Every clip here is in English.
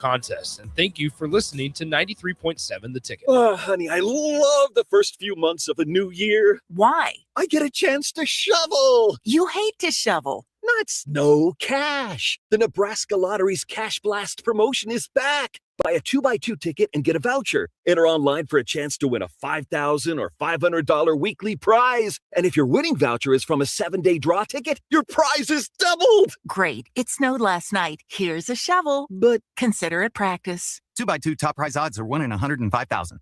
contests. And thank you for listening to 93.7 The Ticket. Oh, honey, I love the first few months of a new year. Why? I get a chance to shovel. You hate to shovel. Not snow, cash. The Nebraska Lottery's Cash Blast promotion is back. Buy a 2x2 ticket and get a voucher. Enter online for a chance to win a $5,000 or $500 weekly prize. And if your winning voucher is from a 7-day draw ticket, your prize is doubled. Great. It snowed last night. Here's a shovel. But consider it practice. 2x2 top prize odds are 1 in 105,000.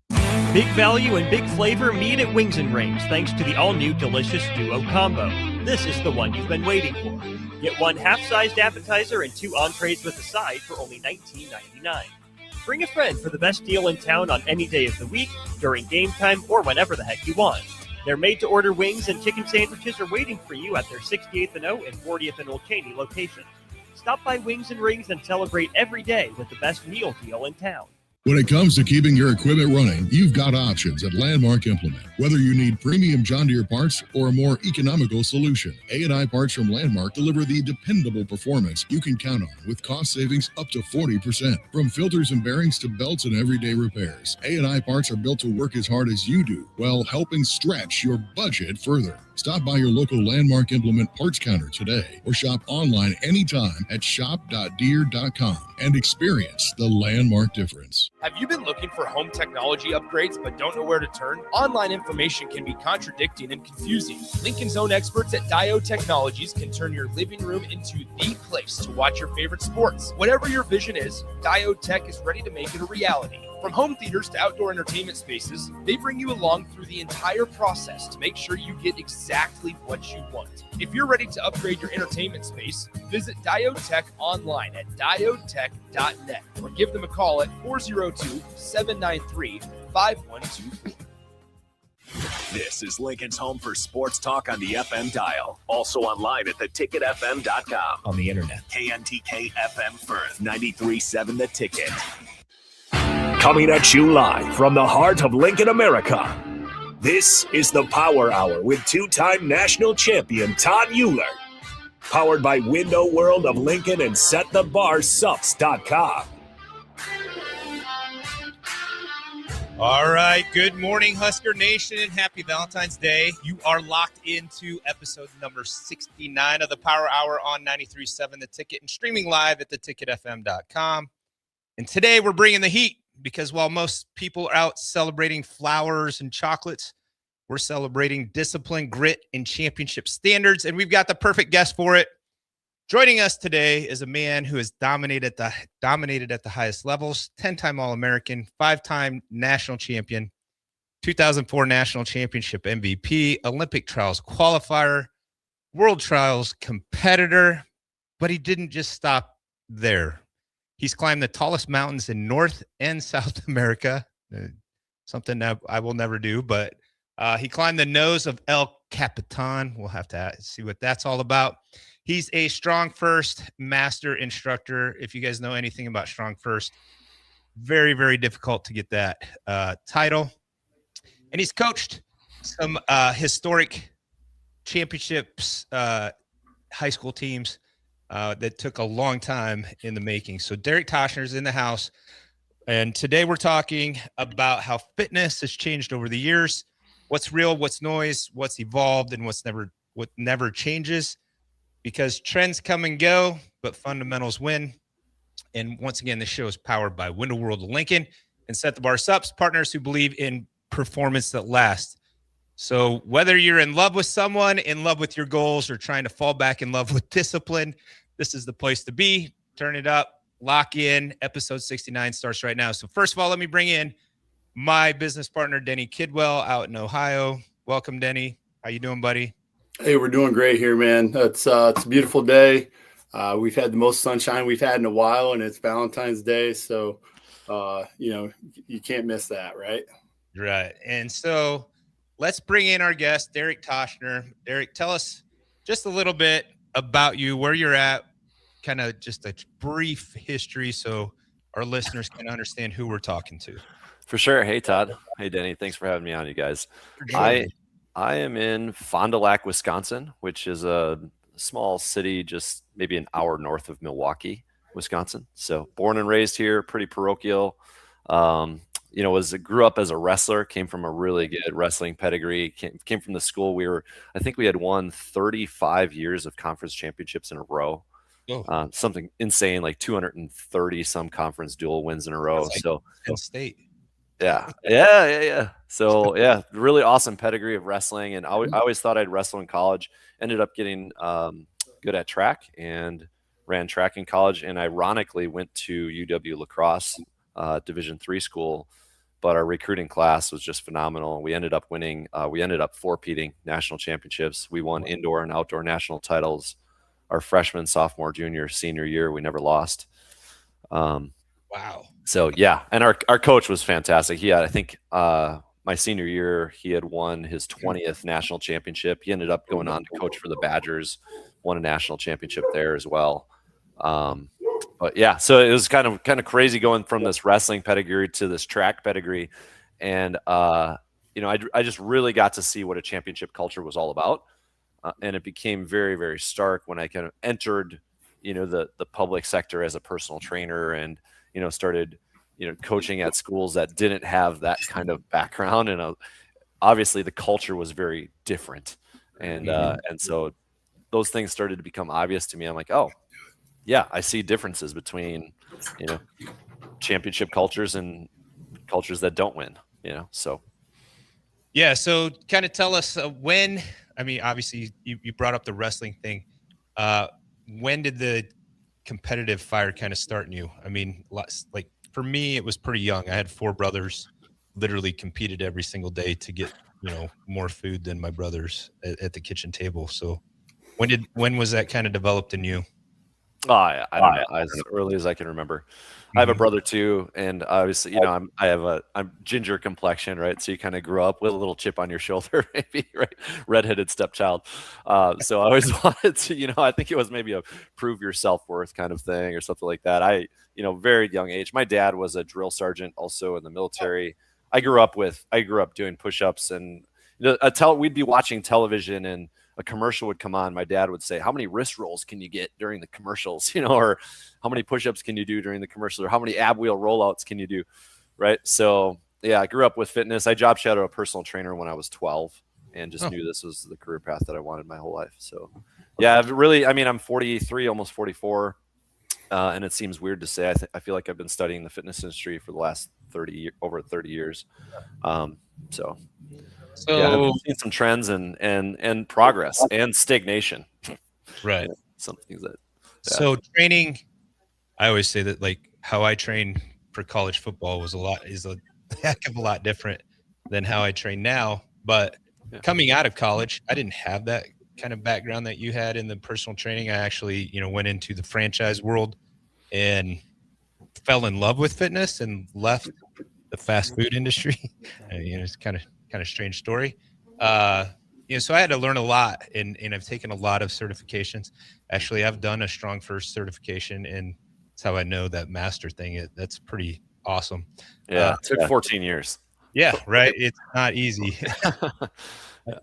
Big value and big flavor meet at Wings and Rings thanks to the all-new Delicious Duo Combo. This is the one you've been waiting for. Get one half-sized appetizer and 2 entrees with a side for only $19.99. Bring a friend for the best deal in town on any day of the week, during game time, or whenever the heck you want. Their made-to-order wings and chicken sandwiches are waiting for you at their 68th and O and 40th and Old Cheney locations. Stop by Wings and Rings and celebrate every day with the best meal deal in town. When it comes to keeping your equipment running, you've got options at Landmark Implement. Whether you need premium John Deere parts or a more economical solution, A&I parts from Landmark deliver the dependable performance you can count on with cost savings up to 40%. From filters and bearings to belts and everyday repairs, A&I parts are built to work as hard as you do while helping stretch your budget further. Stop by your local Landmark Implement parts counter today or shop online anytime at shop.deere.com and experience the Landmark difference. Have you been looking for home technology upgrades but don't know where to turn? Online information can be contradicting and confusing. Lincoln's own experts at Diode Technologies can turn your living room into the place to watch your favorite sports. Whatever your vision is, Diode Tech is ready to make it a reality. From home theaters to outdoor entertainment spaces, they bring you along through the entire process to make sure you get exactly what you want. If you're ready to upgrade your entertainment space, visit Diode Tech online at diodetech.net or give them a call at 402-793-5124. This is Lincoln's home for sports talk on the FM dial. Also online at theticketfm.com. On the internet. KNTK FM Firth, 93.7 The Ticket. Coming at you live from the heart of Lincoln, America. This is the Power Hour with two-time national champion Todd Uhlir. Powered by Window World of Lincoln and SetTheBarSups.com. All right, good morning, Husker Nation, and happy Valentine's Day. You are locked into episode number 69 of the Power Hour on 93.7 The Ticket and streaming live at theticketfm.com. And today we're bringing the heat because while most people are out celebrating flowers and chocolates, we're celebrating discipline, grit, and championship standards, and we've got the perfect guest for it. Joining us today is a man who has dominated at the highest levels, 10-time All-American, 5-time national champion, 2004 national championship MVP, Olympic trials qualifier, world trials competitor, but he didn't just stop there. He's climbed the tallest mountains in North and South America, something that I will never do, but he climbed the nose of El Capitan. We'll have to see what that's all about. He's a Strong First master instructor. If you guys know anything about Strong First, very, very difficult to get that title. And he's coached some historic championships, high school teams that took a long time in the making. So Derek Toshner is in the house. And today we're talking about how fitness has changed over the years. What's real, what's noise, what's evolved, and what never changes. Because trends come and go, but fundamentals win. And once again, this show is powered by Window World of Lincoln and Set the Bar Sups, partners who believe in performance that lasts. So whether you're in love with someone, in love with your goals, or trying to fall back in love with discipline, this is the place to be. Turn it up, lock in. Episode 69 starts right now. So first of all, let me bring in my business partner, Denny Kidwell, out in Ohio. Welcome, Denny. How you doing, buddy? Hey, we're doing great here, man. It's a beautiful day. We've had the most sunshine we've had in a while, and it's Valentine's Day. So, you can't miss that, right? Right. And so let's bring in our guest, Derek Toshner. Derek, tell us just a little bit about you, where you're at, kind of just a brief history so our listeners can understand who we're talking to. For sure. Hey, Todd. Hey, Denny. Thanks for having me on, you guys. Sure. I am in Fond du Lac, Wisconsin, which is a small city just maybe an hour north of Milwaukee, Wisconsin. So born and raised here, pretty parochial. Grew up as a wrestler, came from a really good wrestling pedigree, came from the school I think we had won 35 years of conference championships in a row. Something insane, like 230 some conference dual wins in a row. Like so Penn State. Yeah. So yeah, really awesome pedigree of wrestling. And I always thought I'd wrestle in college. Ended up getting good at track and ran track in college. And ironically went to UW La Crosse, Division III school. But our recruiting class was just phenomenal. We ended up winning. We ended up four-peating national championships. We won indoor and outdoor national titles. Our freshman, sophomore, junior, senior year, we never lost. Wow. So yeah, and our coach was fantastic. He had, I think, my senior year, he had won his 20th national championship. He ended up going on to coach for the Badgers, won a national championship there as well. But yeah, so it was kind of crazy going from this wrestling pedigree to this track pedigree, and I just really got to see what a championship culture was all about, and it became very, very stark when I kind of entered, the public sector as a personal trainer, and started, coaching at schools that didn't have that kind of background. And obviously the culture was very different. And so those things started to become obvious to me. I'm like, oh yeah, I see differences between, championship cultures and cultures that don't win, so. Yeah. So kind of tell us obviously you brought up the wrestling thing. When did the competitive fire kind of start in you? I mean, like for me, it was pretty young. I had four brothers, literally competed every single day to get, more food than my brothers at the kitchen table. So when was that kind of developed in you? I don't know, as early as I can remember. I have a brother too, and obviously, I'm ginger complexion, right? So you kind of grew up with a little chip on your shoulder, maybe, right? Redheaded stepchild. So I always wanted to, I think it was maybe a prove your self-worth kind of thing or something like that. Very young age. My dad was a drill sergeant, also in the military. I grew up doing push-ups, and we'd be watching television, and a commercial would come on. My dad would say, how many wrist rolls can you get during the commercials? Or how many push-ups can you do during the commercial, or how many ab wheel rollouts can you do? Right. So yeah, I grew up with fitness. I job shadowed a personal trainer when I was 12 and just knew this was the career path that I wanted my whole life. So yeah, I'm 43, almost 44. And it seems weird to say, I feel like I've been studying the fitness industry for the last over 30 years. So yeah, I've seen some trends and progress and stagnation. Right. Some things that. Yeah. So training, I always say that like how I trained for college football is a heck of a lot different than how I train now. But coming out of college, I didn't have that kind of background that you had in the personal training. I actually, went into the franchise world and fell in love with fitness and left the fast food industry. It's kind of strange story. So I had to learn a lot, and I've taken a lot of certifications. Actually, I've done a Strong First certification, and that's how I know that master thing. That's pretty awesome. Yeah, it took 14 years. Yeah, right. It's not easy.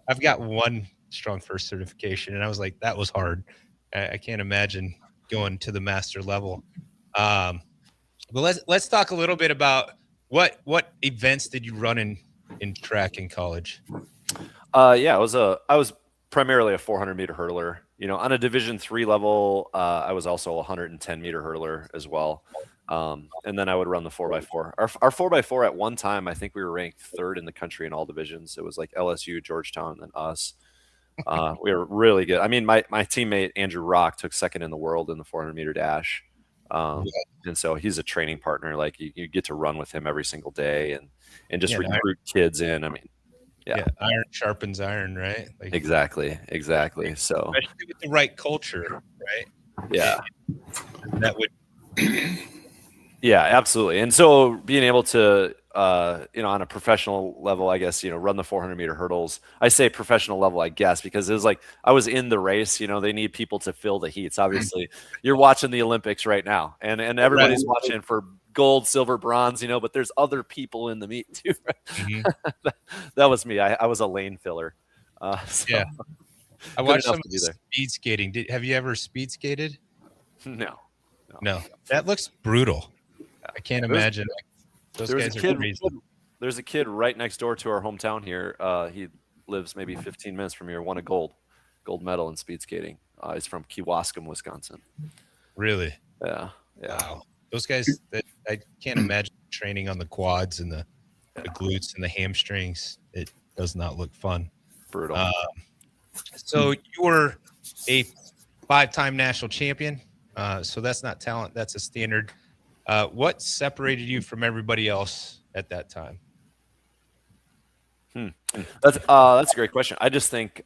I've got one Strong First certification, and I was like, that was hard. I can't imagine going to the master level. But let's talk a little bit about what events did you run in track in college? I was primarily a 400-meter hurdler. On a Division III level, I was also a 110-meter hurdler as well. And then I would run the 4x4. Our 4x4 at one time, I think we were ranked third in the country in all divisions. It was like LSU, Georgetown, and then us. We were really good. I mean, my teammate Andrew Rock took second in the world in the 400-meter dash. And so he's a training partner. Like you get to run with him every single day and just recruit kids in. I mean, yeah, iron sharpens iron, right? Like, exactly. So especially with the right culture, right? Yeah, that would. Yeah, absolutely. And so being able to, on a professional level, I guess, run the 400-meter hurdles. I say professional level, I guess, because it was like I was in the race. They need people to fill the heats. Obviously, you're watching the Olympics right now, and everybody's watching for gold, silver, bronze. But there's other people in the meet too. Right? Mm-hmm. That was me. I was a lane filler. Yeah, I watched some speed skating. Have you ever speed skated? No. No, that looks brutal. I can't imagine. Those There was guys a are kid. crazy. There's a kid right next door to our hometown here. He lives maybe 15 minutes from here. Won a gold medal in speed skating. He's from Kewaskum, Wisconsin. Really? Yeah. Wow. Those guys, I can't imagine training on the quads and the glutes and the hamstrings. It does not look fun. Brutal. So you were a 5-time national champion. So that's not talent. That's a standard. What separated you from everybody else at that time? That's a great question. I just think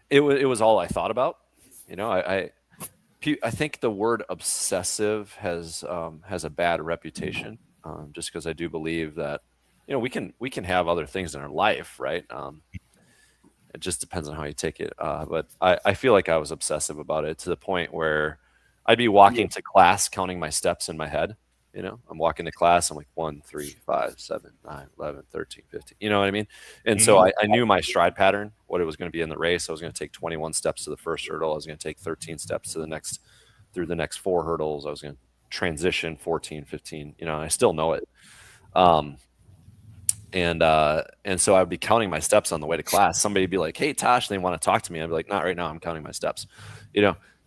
it was all I thought about. I think the word obsessive has a bad reputation, just because I do believe that we can have other things in our life, right? It just depends on how you take it. But I feel like I was obsessive about it to the point where I'd be walking to class counting my steps in my head. I'm walking to class. I'm like 1, 3, 5, 7, 9, 11, 13, 15. You know what I mean? And so I knew my stride pattern, what it was going to be in the race. I was going to take 21 steps to the first hurdle. I was going to take 13 steps to through the next 4 hurdles. I was going to transition 14, 15. I still know it. And so I'd be counting my steps on the way to class. Somebody'd be like, "Hey, Tosh," they want to talk to me. I'd be like, "Not right now. I'm counting my steps."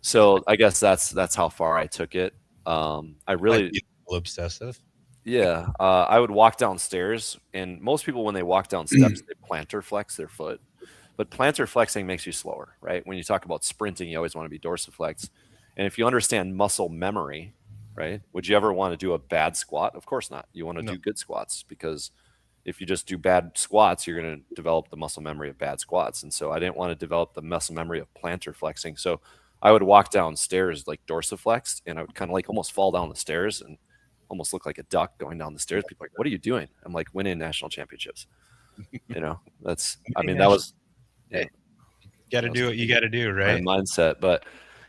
So I guess that's how far I took it. I really obsessive. Yeah. I would walk downstairs, and most people, when they walk down steps, they plantar flex their foot. But plantar flexing makes you slower, right? When you talk about sprinting, you always want to be dorsiflex. And if you understand muscle memory, right? Would you ever want to do a bad squat? Of course not. You want to do good squats, because if you just do bad squats, you're going to develop the muscle memory of bad squats. And so I didn't want to develop the muscle memory of plantar flexing. So I would walk downstairs like dorsiflexed, and I would kind of like almost fall down the stairs and almost look like a duck going down the stairs. People are like, "What are you doing?" I'm like, "Winning national championships." That was, got to do what you got to do, right? My mindset. But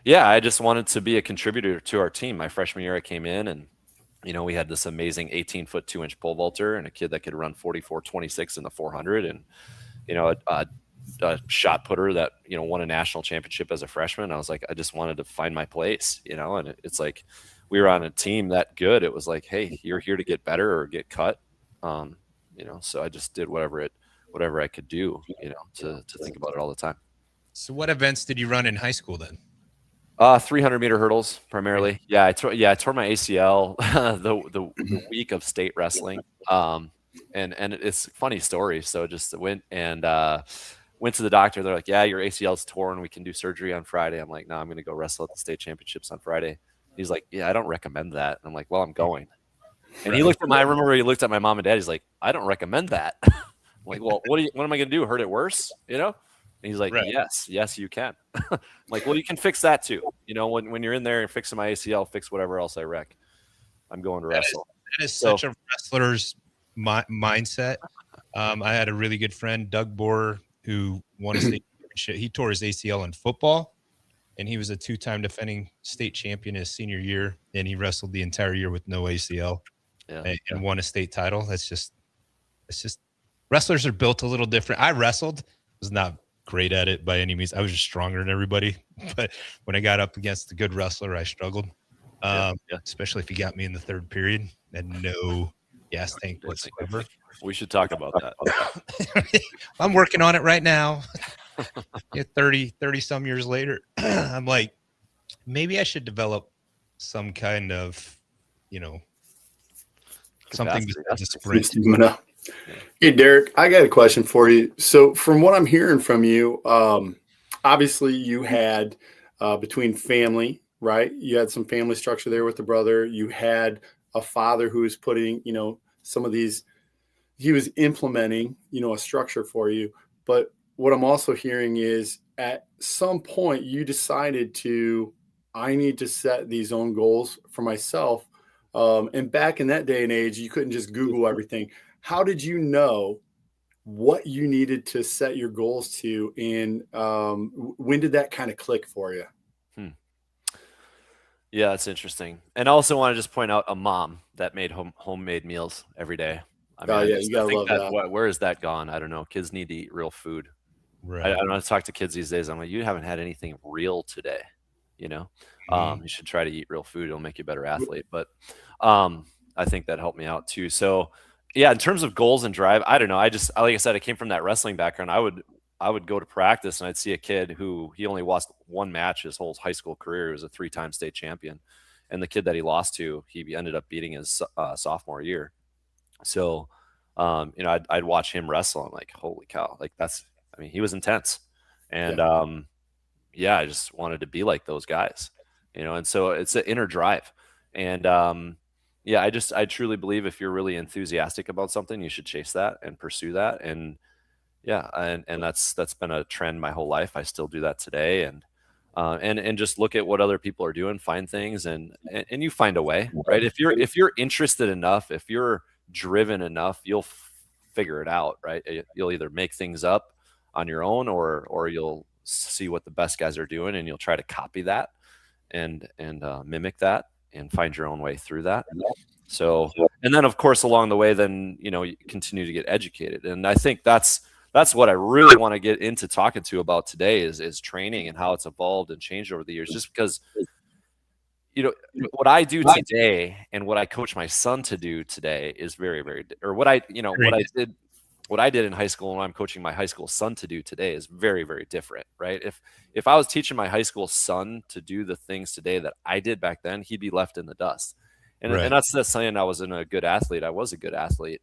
yeah, I just wanted to be a contributor to our team. My freshman year, I came in, and we had this amazing 18-foot 2-inch pole vaulter and a kid that could run 44.26 in the 400, and a shot putter that won a national championship as a freshman. I was like, I just wanted to find my place, and it's like we were on a team that good. It was like, hey, you're here to get better or get cut, so I just did whatever I could do, to think about it all the time. So what events did you run in high school then? 300-meter hurdles primarily. Yeah, I tore my ACL the week of state wrestling. And it's a funny story. So just went to the doctor. They're like, "Yeah, your ACL's torn. We can do surgery on Friday." I'm like, "No, I'm going to go wrestle at the state championships on Friday." He's like, "Yeah, I don't recommend that." I'm like, "Well, I'm going." And I remember he looked at my mom and dad. He's like, "I don't recommend that." I'm like, "Well, what am I going to do? Hurt it worse?" And he's like, yes, you can. I'm like, "Well, you can fix that too. When you're in there and fixing my ACL, fix whatever else I wreck. I'm going to wrestle." That is such a wrestler's mindset. I had a really good friend, Doug Bohr, who won a state championship. He tore his ACL in football, and he was a 2-time defending state champion his senior year, and he wrestled the entire year with no ACL and won a state title. It's just wrestlers are built a little different. I wrestled, was not great at it by any means. I was just stronger than everybody, but when I got up against a good wrestler, I struggled, especially if he got me in the third period and no gas tank whatsoever. We should talk about that. I'm working on it right now. 30 some years later, I'm like, maybe I should develop some kind of, something besides a sprint. Hey, Derek, I got a question for you. So from what I'm hearing from you, obviously you had between family, right? You had some family structure there with the brother. You had a father who was putting, some of these, he was implementing, a structure for you. But what I'm also hearing is at some point you decided I need to set these own goals for myself. And back in that day and age, you couldn't just Google everything. How did you know what you needed to set your goals to? And when did that kind of click for you? Yeah, that's interesting. And I also want to just point out a mom that made homemade meals every day. I mean, you gotta love that. Where has that gone? I don't know. Kids need to eat real food. Right. I don't know. I talk to kids these days. I'm like, "You haven't had anything real today." You know, Mhm. you should try to eat real food. It'll make you a better athlete. But I think that helped me out too. So yeah, in terms of goals and drive, I don't know. Like I said, I came from that wrestling background. I would go to practice and I'd see a kid who he only lost one match his whole high school career. He was a 3-time state champion. And the kid that he lost to, he ended up beating his sophomore year. So, I'd watch him wrestle. I'm like, holy cow. Like he was intense. And, I just wanted to be like those guys, and so it's an inner drive. And, I truly believe if you're really enthusiastic about something, you should chase that and pursue that. And, and that's been a trend my whole life. I still do that today, and just look at what other people are doing, find things, and you find a way, right? If you're interested enough, if you're driven enough, you'll figure it out, right? You'll either make things up on your own, or you'll see what the best guys are doing, and you'll try to copy that and mimic that and find your own way through that. So, and then of course along the way, then you continue to get educated, and I think that's what I really want to get into talking to about today is training and how it's evolved and changed over the years. Just because what I do today and what I coach my son to do today is very, very, or what I did in high school and what I'm coaching my high school son to do today is very, very different, right? If I was teaching my high school son to do the things today that I did back then, he'd be left in the dust. And that's not saying I wasn't a good athlete. I was a good athlete.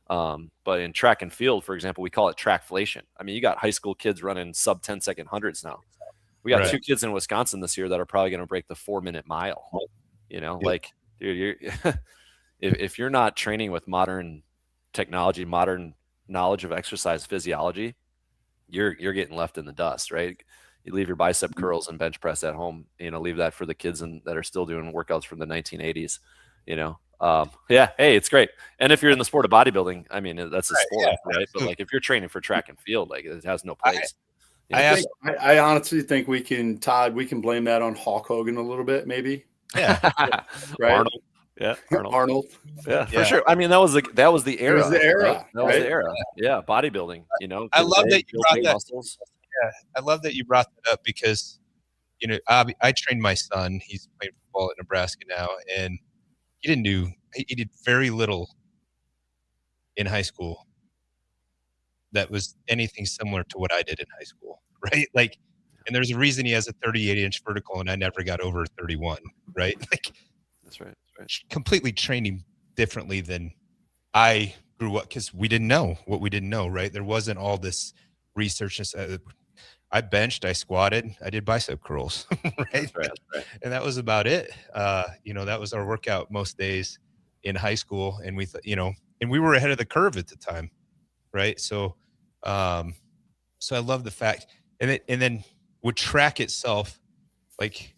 But in track and field, for example, we call it trackflation. I mean, you got high school kids running sub 10-second hundreds now. We got 2 kids in Wisconsin this year that are probably going to break the 4-minute mile. Like, dude, if you're not training with modern technology, modern knowledge of exercise physiology, you're getting left in the dust, right? You leave your bicep curls and bench press at home. Leave that for the kids that are still doing workouts from the 1980s. Hey, it's great. And if you're in the sport of bodybuilding, I mean, that's a sport, right? But like if you're training for track and field, like it has no place. I honestly think Todd, we can blame that on Hulk Hogan a little bit, maybe. Yeah. Right. Arnold. Yeah. Arnold. Yeah, for sure. I mean, that was the era. It was the era. Right? That was the era. Yeah. Bodybuilding, I love that you brought that. Muscles. Yeah. I love that you brought that up because, I trained my son. He's playing football at Nebraska now, and he did very little in high school that was anything similar to what I did in high school, right? Like, and there's a reason he has a 38-inch vertical and I never got over 31, right? Like, that's right. Completely training differently than I grew up because we didn't know what we didn't know, right? There wasn't all this research. I benched, I squatted, I did bicep curls, right? That's right. And that was about it. That was our workout most days in high school. And and we were ahead of the curve at the time. Right. So, so I love the fact, and then with track itself, like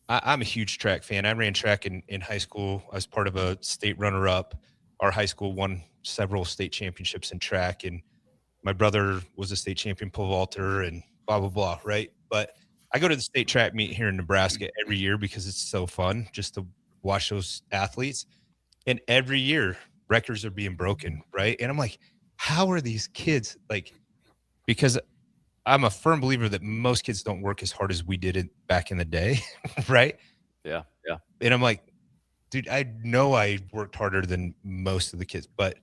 I'm a huge track fan. I ran track in high school. I was part of a state runner up. Our high school won several state championships in track, and my brother was a state champion pole vaulter and blah, blah, blah. Right. But I go to the state track meet here in Nebraska every year because it's so fun just to watch those athletes. And every year records are being broken. Right. And I'm like, how are these kids because I'm a firm believer that most kids don't work as hard as we did it back in the day. Right. Yeah. And I'm like, dude, I know I worked harder than most of the kids, but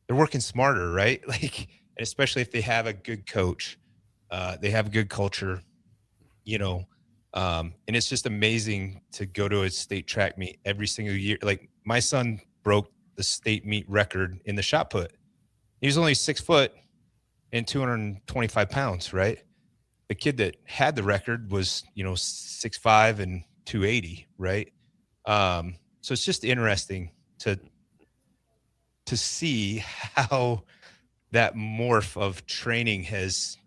they're working smarter. Right. Like, and especially if they have a good coach, they have a good culture, and it's just amazing to go to a state track meet every single year. Like my son broke the state meet record in the shot put. He was only 6 foot and 225 pounds, right? The kid that had the record was, 6'5" and 280, right? So it's just interesting to see how that morph of training has,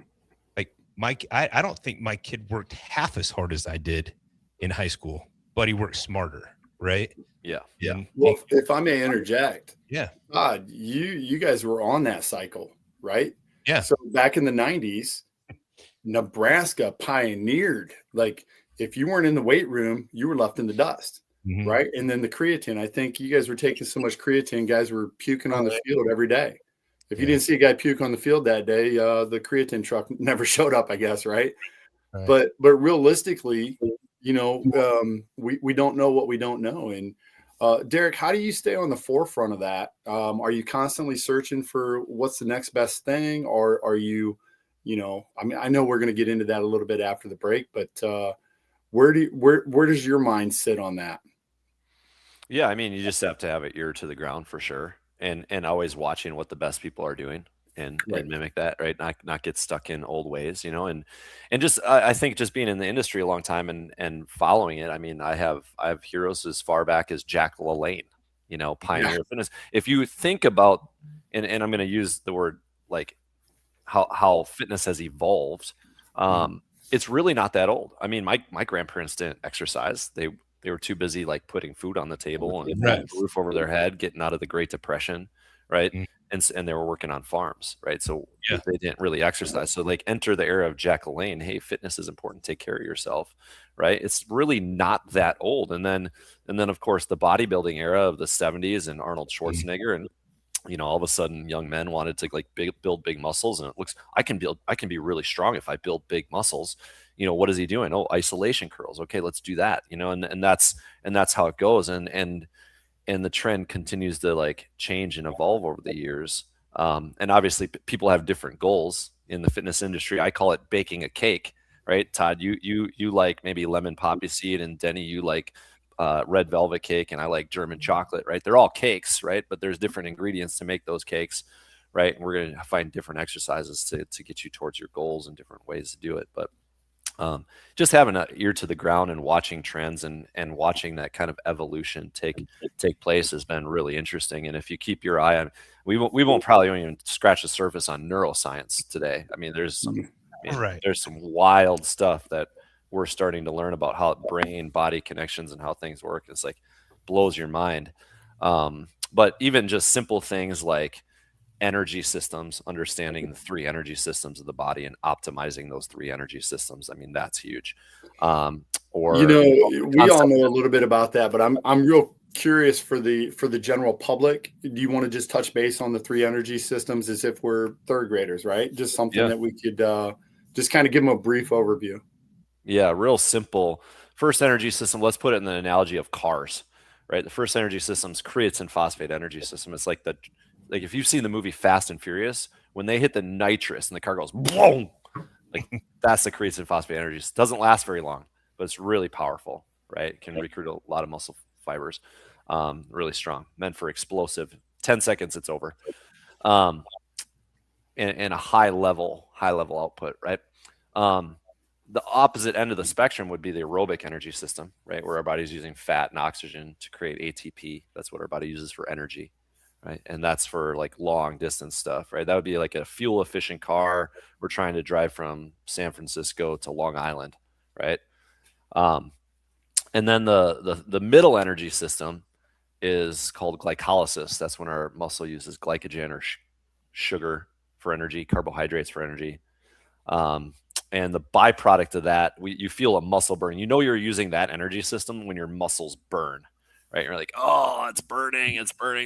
I don't think my kid worked half as hard as I did in high school, but he worked smarter, right? Yeah. Well, if I may interject, yeah, Todd, you guys were on that cycle, right? Yeah. So back in the 90s, Nebraska pioneered, like if you weren't in the weight room, you were left in the dust, right? And then the creatine, I think you guys were taking so much creatine, guys were puking on the field every day. If you didn't see a guy puke on the field that day, the creatine truck never showed up, I guess, right? But realistically, we don't know what we don't know. And Derek, how do you stay on the forefront of that? Are you constantly searching for what's the next best thing, or are you, I mean, I know we're going to get into that a little bit after the break, but where does your mind sit on that? Yeah, I mean, you just have to have an ear to the ground for sure, and always watching what the best people are doing, and Right. mimic that, right? Not get stuck in old ways, and just I think just being in the industry a long time and following it. I mean, I have heroes as far back as Jack LaLanne, pioneer of fitness. If you think about, and I'm going to use the word like how fitness has evolved. It's really not that old. I mean, my grandparents didn't exercise. They were too busy like putting food on the table and Right. a roof over their head, getting out of the Great Depression, right? Mm. And they were working on farms, right? So Yeah. they didn't really exercise. So like enter the era of Jack LaLanne. Hey, fitness is important. Take care of yourself, right? It's really not that old. And then of course the bodybuilding era of the 70s and Arnold Schwarzenegger and all of a sudden young men wanted to like build big muscles, and it looks I can be really strong if I build big muscles. What is he doing? Oh, isolation curls. Okay, let's do that. And that's how it goes. And the trend continues to like change and evolve over the years. And obviously people have different goals in the fitness industry. I call it baking a cake, right? Todd, you like maybe lemon poppy seed, and Denny, you like red velvet cake, and I like German chocolate, right? They're all cakes, right? But there's different ingredients to make those cakes, right? And we're going to find different exercises to get you towards your goals and different ways to do it. But just having an ear to the ground and watching trends and watching that kind of evolution take place has been really interesting. And if you keep your eye on, we won't probably even scratch the surface on neuroscience today. I mean, there's some wild stuff that we're starting to learn about how brain body connections and how things work. It's like blows your mind. But even just simple things like energy systems, understanding the three energy systems of the body and optimizing those three energy systems. I mean, that's huge. We all know a little bit about that, but I'm real curious for the general public. Do you want to just touch base on the three energy systems as if we're third graders, right? Just something that we could just kind of give them a brief overview. Yeah, real simple. First energy system, let's put it in the analogy of cars, right? The first energy system is creatine phosphate energy system. It's like if you've seen the movie Fast and Furious, when they hit the nitrous and the car goes boom, like that's the creatine phosphate energy. It doesn't last very long, but it's really powerful, right? It can recruit a lot of muscle fibers. Really strong, meant for explosive. 10 seconds, it's over. And a high level output, right? The opposite end of the spectrum would be the aerobic energy system, right? Where our body's using fat and oxygen to create ATP. That's what our body uses for energy, right? And that's for like long distance stuff, right? That would be like a fuel efficient car. We're trying to drive from San Francisco to Long Island, right? And then the middle energy system is called glycolysis. That's when our muscle uses glycogen or sugar for energy, carbohydrates for energy. And the byproduct of that, you feel a muscle burn. You're using that energy system when your muscles burn, right? You're like, oh, it's burning.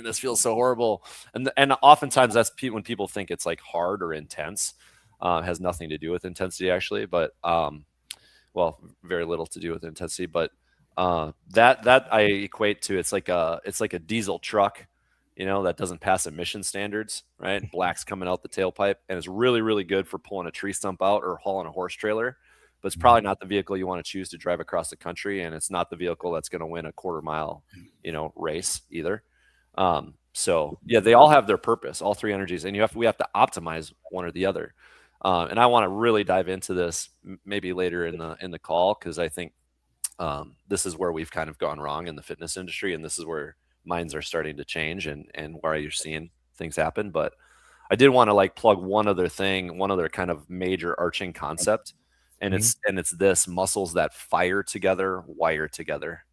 This feels so horrible. And oftentimes that's when people think it's like hard or intense. It has nothing to do with intensity actually, but well, very little to do with intensity. But that I equate to it's like a diesel truck, that doesn't pass emission standards, right? Black's coming out the tailpipe, and it's really, really good for pulling a tree stump out or hauling a horse trailer. But it's probably not the vehicle you want to choose to drive across the country, and it's not the vehicle that's going to win a quarter mile, race either. So yeah, they all have their purpose, all three energies, and we have to optimize one or the other. And I want to really dive into this maybe later in the call, because I think this is where we've kind of gone wrong in the fitness industry, and this is where minds are starting to change and where you're seeing things happen. But I did want to like plug one other kind of major arching concept, and it's this: muscles that fire together, wire together.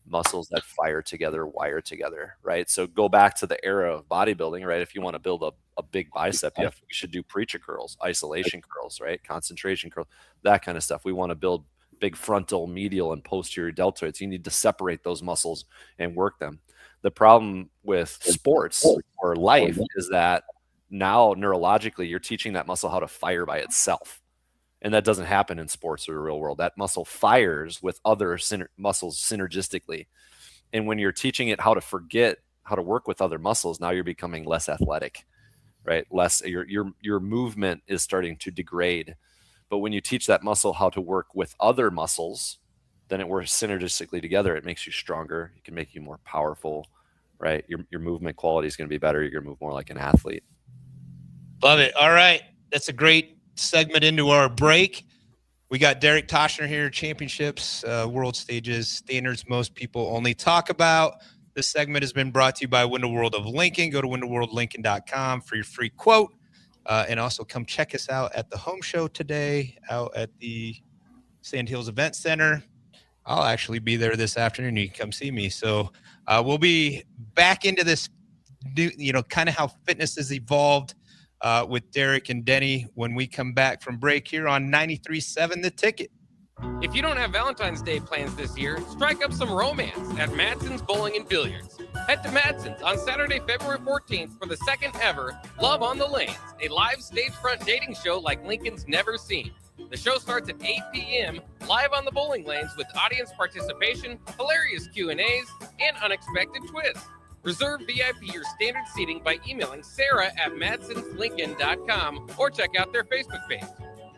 Muscles that fire together, wire together, right? So go back to the era of bodybuilding, right? If you want to build a big bicep, you should do preacher curls, isolation curls, right? Concentration curls, that kind of stuff. We want to build big frontal, medial, and posterior deltoids. You need to separate those muscles and work them. The problem with sports or life is that now neurologically you're teaching that muscle how to fire by itself. And that doesn't happen in sports or the real world. That muscle fires with other muscles synergistically. And when you're teaching it how to forget how to work with other muscles, now you're becoming less athletic, right? Your movement is starting to degrade. But when you teach that muscle how to work with other muscles, then it works synergistically together. It makes you stronger. It can make you more powerful, right? Your movement quality is going to be better. You're going to move more like an athlete. Love it. All right. That's a great segment into our break. We got Derek Toshner here, championships, world stages, standards most people only talk about. This segment has been brought to you by Window World of Lincoln. Go to windowworldlincoln.com for your free quote. And also come check us out at the home show today out at the Sand Hills Event Center. I'll actually be there this afternoon. You can come see me. So we'll be back into this new, kind of how fitness has evolved with Derek and Denny when we come back from break here on 93.7 The Ticket. If you don't have Valentine's Day plans this year, strike up some romance at Madson's Bowling and Billiards. Head to Madson's on Saturday, February 14th for the second ever Love on the Lanes, a live stage front dating show like Lincoln's never seen. The show starts at 8 p.m. live on the bowling lanes with audience participation, hilarious Q&As, and unexpected twists. Reserve VIP or standard seating by emailing sarah@madsonslincoln.com or check out their Facebook page.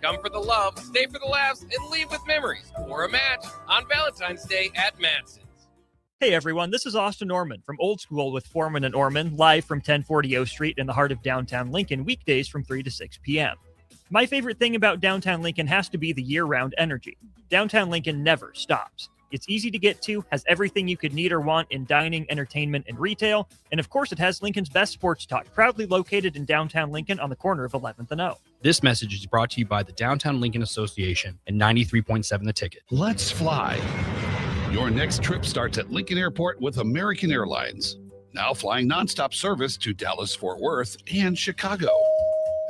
Come for the love, stay for the laughs, and leave with memories or a match on Valentine's Day at Madson's. Hey everyone, this is Austin Orman from Old School with Foreman and Orman, live from 1040 O Street in the heart of downtown Lincoln, weekdays from 3 to 6 p.m. My favorite thing about downtown Lincoln has to be the year-round energy. Downtown Lincoln never stops. It's easy to get to, has everything you could need or want in dining, entertainment, and retail, and of course it has Lincoln's best sports talk, proudly located in downtown Lincoln on the corner of 11th and O. This message is brought to you by the Downtown Lincoln Association and 93.7 The Ticket. Let's fly. Your next trip starts at Lincoln Airport with American Airlines, now flying nonstop service to Dallas, Fort Worth, and Chicago.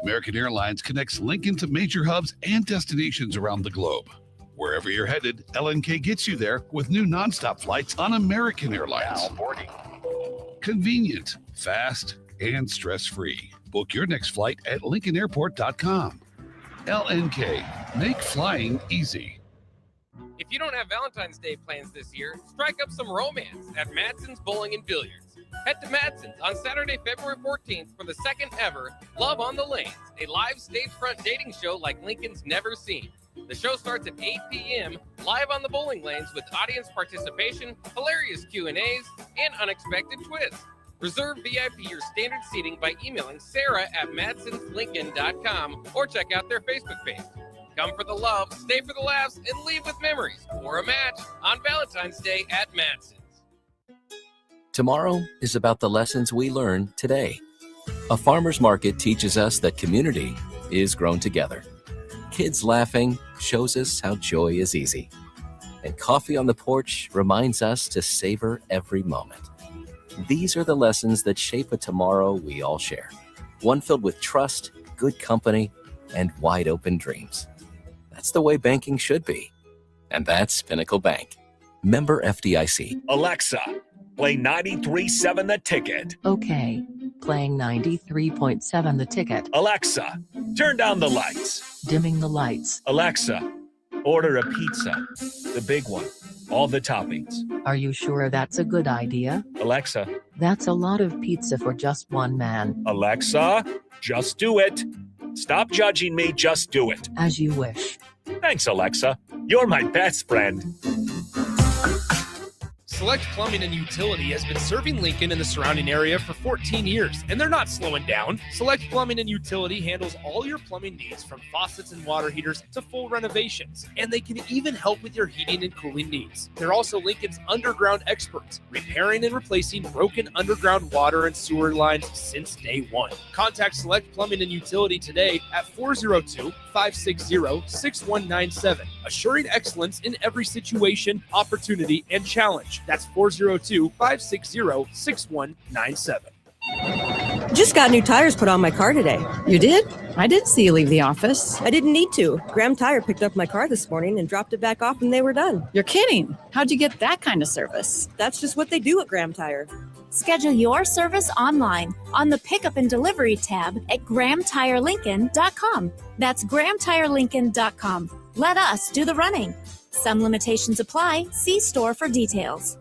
American Airlines connects Lincoln to major hubs and destinations around the globe. Wherever you're headed, LNK gets you there with new nonstop flights on American Airlines. Now boarding. Convenient, fast, and stress-free. Book your next flight at LincolnAirport.com. LNK, make flying easy. If you don't have Valentine's Day plans this year, strike up some romance at Madson's Bowling and Billiards. Head to Madson's on Saturday, February 14th for the second ever Love on the Lanes, a live stage front dating show like Lincoln's never seen. The show starts at 8 p.m. live on the bowling lanes with audience participation, hilarious Q&As, and unexpected twists. Reserve VIP or standard seating by emailing sarah@madsonslincoln.com or check out their Facebook page. Come for the love, stay for the laughs, and leave with memories or a match on Valentine's Day at Madson's. Tomorrow is about the lessons we learn today. A farmer's market teaches us that community is grown together. Kids laughing shows us how joy is easy. And coffee on the porch reminds us to savor every moment. These are the lessons that shape a tomorrow we all share. One filled with trust, good company, and wide open dreams. That's the way banking should be. And that's Pinnacle Bank. Member FDIC. Alexa, play 93.7 The Ticket. Okay, playing 93.7 The Ticket. Alexa, turn down the lights. Dimming the lights. Alexa, order a pizza. The big one. All the toppings. Are you sure that's a good idea? Alexa. That's a lot of pizza for just one man. Alexa, just do it. Stop judging me, just do it. As you wish. Thanks, Alexa. You're my best friend. Select Plumbing and Utility has been serving Lincoln and the surrounding area for 14 years, and they're not slowing down. Select Plumbing and Utility handles all your plumbing needs from faucets and water heaters to full renovations, and they can even help with your heating and cooling needs. They're also Lincoln's underground experts, repairing and replacing broken underground water and sewer lines since day one. Contact Select Plumbing and Utility today at 402-560-6197, assuring excellence in every situation, opportunity, and challenge. That's 402-560-6197. Just got new tires put on my car today. You did? I didn't see you leave the office. I didn't need to. Graham Tire picked up my car this morning and dropped it back off and they were done. You're kidding. How'd you get that kind of service? That's just what they do at Graham Tire. Schedule your service online on the Pickup and Delivery tab at GrahamTireLincoln.com. That's GrahamTireLincoln.com. Let us do the running. Some limitations apply. See store for details.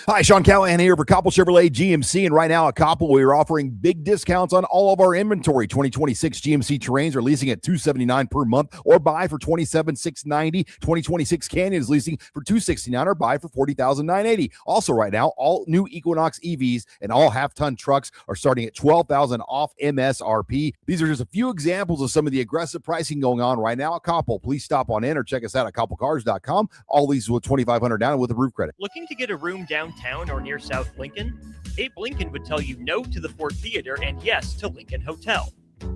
Hi, Sean Callahan here for Koppel Chevrolet GMC. And right now at Koppel, we are offering big discounts on all of our inventory. 2026 GMC Terrains are leasing at $279 per month or buy for $27,690. 2026 Canyon is leasing for $269 or buy for $40,980. Also right now, all new Equinox EVs and all half-ton trucks are starting at $12,000 off MSRP. These are just a few examples of some of the aggressive pricing going on right now at Koppel. Please stop on in or check us out at koppelcars.com. All these with $2,500 down with a roof credit. Looking to get a room downtown or near South Lincoln? Abe Lincoln would tell you no to the Ford Theater and yes to Lincoln Hotel.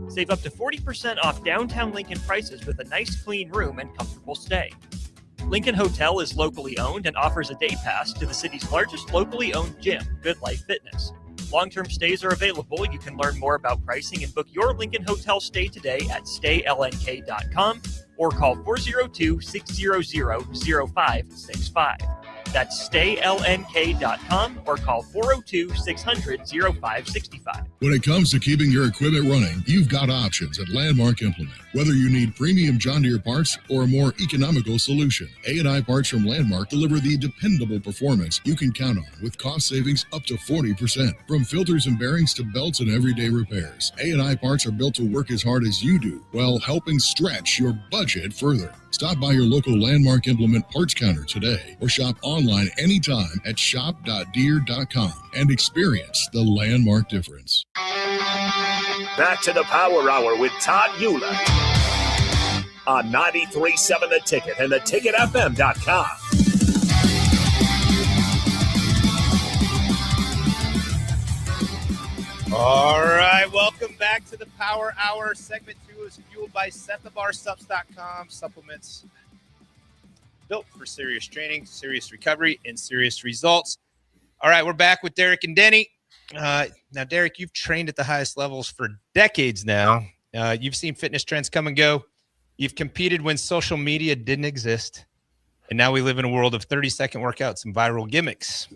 Save up to 40% off downtown Lincoln prices with a nice clean room and comfortable stay. Lincoln Hotel is locally owned and offers a day pass to the city's largest locally owned gym, Good Life Fitness. Long-term stays are available. You can learn more about pricing and book your Lincoln Hotel stay today at staylnk.com or call 402-600-0565. That's staylnk.com or call 402-600-0565. When it comes to keeping your equipment running, you've got options at Landmark Implement. Whether you need premium John Deere parts or a more economical solution, A&I parts from Landmark deliver the dependable performance you can count on with cost savings up to 40%. From filters and bearings to belts and everyday repairs, A&I parts are built to work as hard as you do while helping stretch your budget further. Stop by your local Landmark Implement parts counter today or shop online anytime at shop.deere.com and experience the Landmark difference. Back to the Power Hour with Todd Uhlir on 93.7 The Ticket and theticketfm.com. All right, welcome back to the Power Hour. Segment 2 is fueled by setthebarsups.com. Supplements built for serious training, serious recovery, and serious results. All right, we're back with Derek and Denny. Now, Derek, you've trained at the highest levels for decades now. You've seen fitness trends come and go. You've competed when social media didn't exist. And now we live in a world of 30-second workouts and viral gimmicks.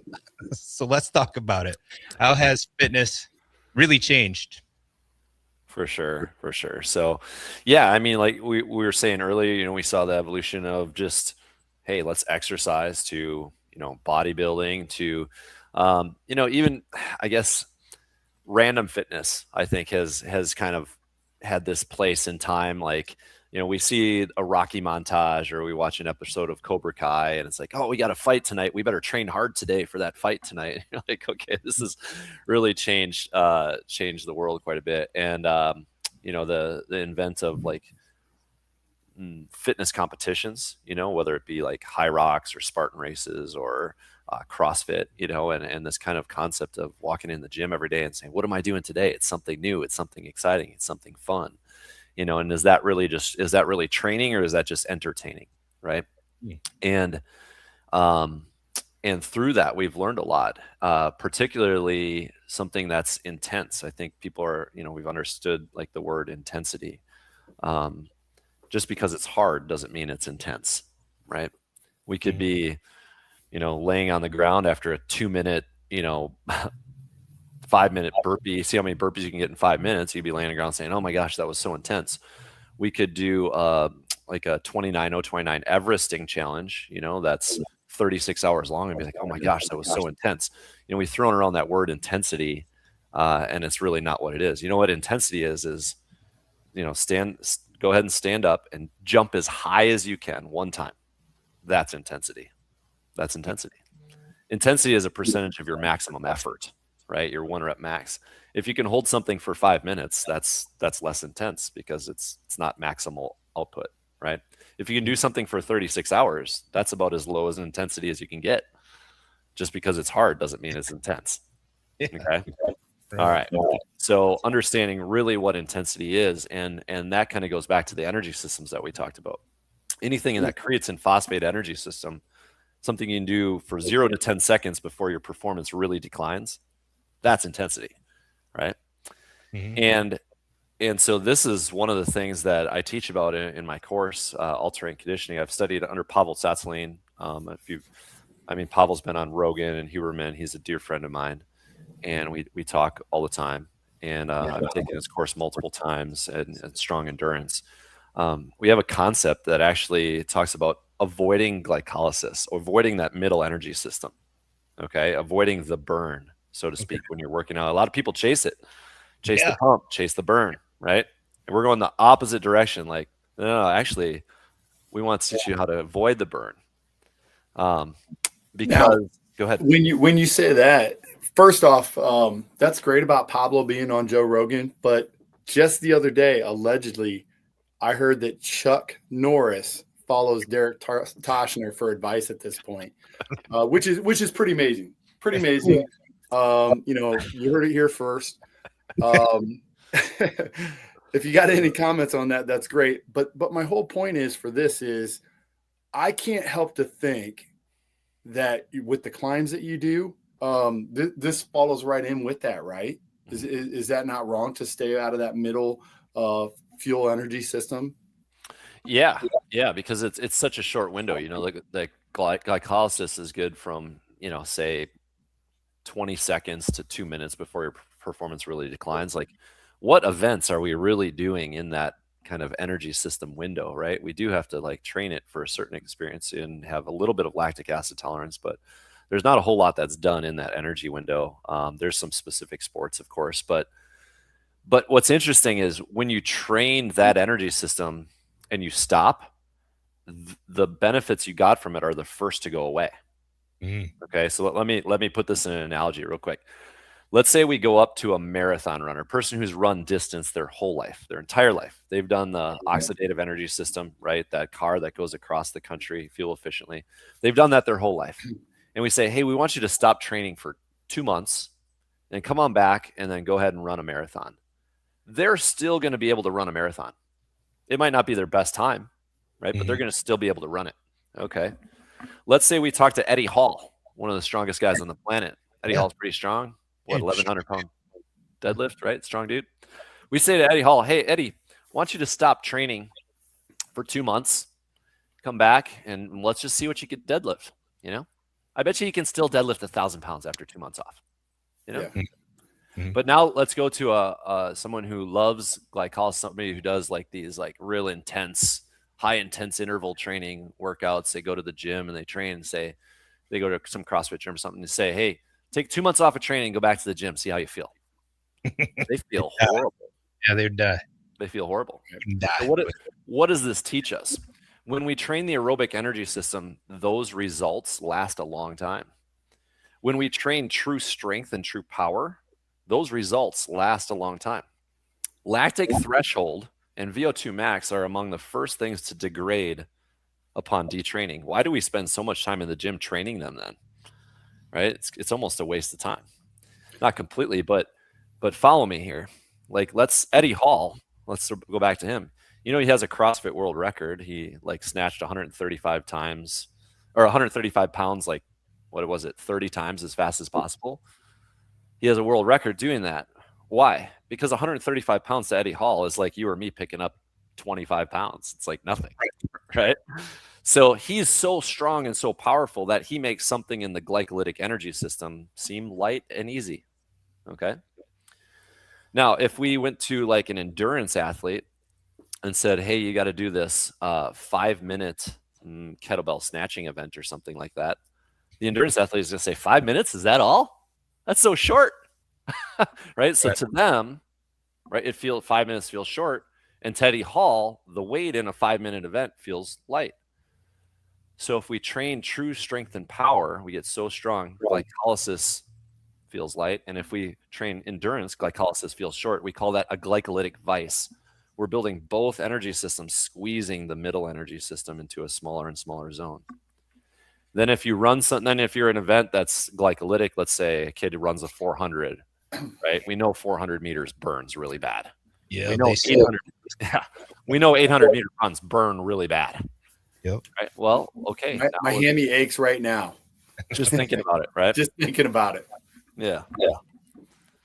So let's talk about it. How has fitness really changed? For sure. So, yeah, I mean, like we were saying earlier, we saw the evolution of just, hey, let's exercise to, bodybuilding to, even, I guess, random fitness, I think has kind of had this place in time. Like, we see a Rocky montage or we watch an episode of Cobra Kai and it's like, oh, we got a fight tonight. We better train hard today for that fight tonight. You're like, okay, this has really changed the world quite a bit. And, the invent of like fitness competitions, whether it be like high rocks or Spartan races or CrossFit, and this kind of concept of walking in the gym every day and saying, what am I doing today? It's something new. It's something exciting. It's something fun. And is that really training or is that just entertaining? Right. Yeah. And through that, we've learned a lot, particularly something that's intense. I think people are, we've understood like the word intensity. Just because it's hard doesn't mean it's intense. Right. We could be, laying on the ground after a 2-minute, 5-minute burpee, see how many burpees you can get in 5 minutes. You'd be laying on the ground saying, oh my gosh, that was so intense. We could do like a 29:029 Everesting challenge, that's 36 hours long and be like, oh my gosh, that was so intense. We've thrown around that word intensity and it's really not what it is. You know what intensity is, go ahead and stand up and jump as high as you can one time. That's intensity. Intensity is a percentage of your maximum effort. Right? Your 1 rep max. If you can hold something for 5 minutes, that's less intense because it's not maximal output, right? If you can do something for 36 hours, that's about as low as an intensity as you can get. Just because it's hard doesn't mean it's intense. Okay. All right. So understanding really what intensity is, and that kind of goes back to the energy systems that we talked about. Anything in that creatine phosphate energy system, something you can do for 0 to 10 seconds before your performance really declines. That's intensity, right? Mm-hmm. And so this is one of the things that I teach about in my course, All Terrain Conditioning. I've studied under Pavel Tsatsouline. If you've I mean, Pavel's been on Rogan and Huberman. He's a dear friend of mine, and we talk all the time. And I've taken his course multiple times and strong endurance. We have a concept that actually talks about avoiding glycolysis, avoiding that middle energy system. Okay, avoiding the burn, so to speak, when you're working out. A lot of people chase it, chase the pump, chase the burn, right? And we're going the opposite direction. Like, no, actually, we want to teach you how to avoid the burn. Because now, go ahead. When you say that, first off, that's great about Pablo being on Joe Rogan. But just the other day, allegedly, I heard that Chuck Norris follows Derek Toshner for advice at this point, which is pretty amazing. Pretty amazing. You heard it here first. If you got any comments on that, that's great. But my whole point is I can't help to think that with the climbs that you do, this follows right in with that, right? Is that not wrong to stay out of that middle fuel energy system? Yeah, because it's such a short window. Like glycolysis is good from say 20 seconds to 2 minutes before your performance really declines. Like, what events are we really doing in that kind of energy system window, right? We do have to like train it for a certain experience and have a little bit of lactic acid tolerance, but there's not a whole lot that's done in that energy window. There's some specific sports, of course, but what's interesting is when you train that energy system and you stop, the benefits you got from it are the first to go away. Okay, so let me put this in an analogy real quick. Let's say we go up to a marathon runner, person who's run distance their whole life, their entire life. They've done the oxidative energy system, right? That car that goes across the country fuel efficiently. They've done that their whole life. And we say, hey, we want you to stop training for 2 months and come on back and then go ahead and run a marathon. They're still going to be able to run a marathon. It might not be their best time, right? But they're going to still be able to run it. Okay. Let's say we talk to Eddie Hall, one of the strongest guys on the planet. Eddie Hall's pretty strong. What, 1,100 pound deadlift, right? Strong dude. We say to Eddie Hall, hey, Eddie, I want you to stop training for 2 months, come back, and let's just see what you could deadlift. I bet you can still deadlift 1,000 pounds after 2 months off. But now let's go to someone who loves glycolysis, somebody who does like these like real intense, high intense interval training workouts. They go to the gym and they train and say, they go to some CrossFit gym or something and say, hey, take 2 months off of training, go back to the gym, see how you feel. They feel horrible. Yeah, they'd die. They feel horrible. So what does this teach us? When we train the aerobic energy system, those results last a long time. When we train true strength and true power, those results last a long time. Lactic threshold and VO2 max are among the first things to degrade upon detraining. Why do we spend so much time in the gym training them then? Right? It's almost a waste of time. Not completely, but follow me here. Like Eddie Hall, let's go back to him. He has a CrossFit world record. He like snatched 135 times or 135 pounds, like what was it, 30 times as fast as possible. He has a world record doing that. Why? Because 135 pounds to Eddie Hall is like you or me picking up 25 pounds. It's like nothing, right? So he's so strong and so powerful that he makes something in the glycolytic energy system seem light and easy. Okay. Now, if we went to like an endurance athlete and said, hey, you got to do this 5-minute kettlebell snatching event or something like that, the endurance athlete is going to say, 5 minutes? Is that all? That's so short. Right. So to them, right, 5 minutes feels short. And to Eddie Hall, the weight in a 5-minute event feels light. So if we train true strength and power, we get so strong, glycolysis feels light. And if we train endurance, glycolysis feels short. We call that a glycolytic vice. We're building both energy systems, squeezing the middle energy system into a smaller and smaller zone. Then if you run something, then if you're an event that's glycolytic, let's say a kid who runs a 400, right? We know 400 meters burns really bad. Yeah, we know 800. Yeah, we know 800 meter runs burn really bad. Yep. Right. Well, okay. My hammy aches right now. Just thinking about it, right? Just thinking about it. Yeah.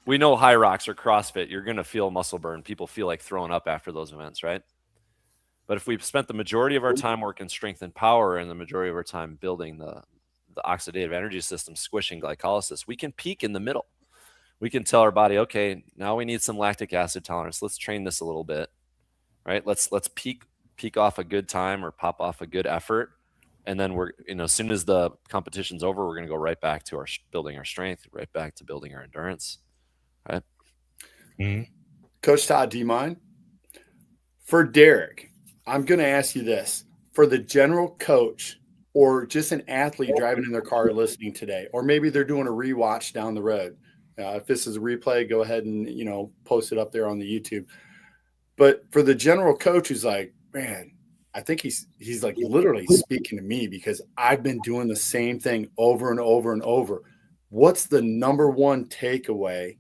We know high rocks or CrossFit, you're going to feel muscle burn. People feel like throwing up after those events, right? But if we've spent the majority of our time working strength and power and the majority of our time building oxidative energy system squishing glycolysis, we can peak in the middle. We can tell our body, okay, now we need some lactic acid tolerance. Let's train this a little bit, right? Let's peak off a good time or pop off a good effort. And then we're, as soon as the competition's over, we're going to go right back to building our strength, right back to building our endurance, right? Mm-hmm. Coach Todd, do you mind? For Derek, I'm going to ask you this. For the general coach or just an athlete driving in their car listening today, or maybe they're doing a rewatch down the road. If this is a replay, go ahead and, post it up there on the YouTube. But for the general coach who's like, man, I think he's like literally speaking to me because I've been doing the same thing over and over and over. What's the number one takeaway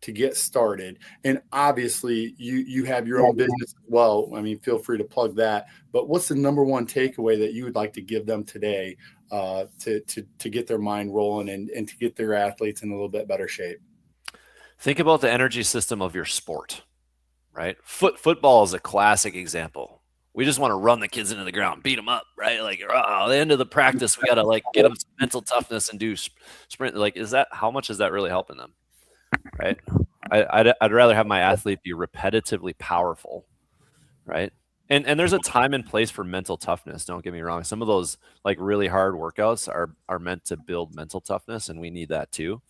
to get started? And obviously you have your own business as well. I mean, feel free to plug that. But what's the number one takeaway that you would like to give them today to get their mind rolling and to get their athletes in a little bit better shape? Think about the energy system of your sport, right? Football is a classic example. We just want to run the kids into the ground, beat them up, right? Like, at the end of the practice, we got to get them some mental toughness and do sprint. Like, how much is that really helping them? Right. I'd rather have my athlete be repetitively powerful. Right. And there's a time and place for mental toughness. Don't get me wrong. Some of those really hard workouts are meant to build mental toughness, and we need that too.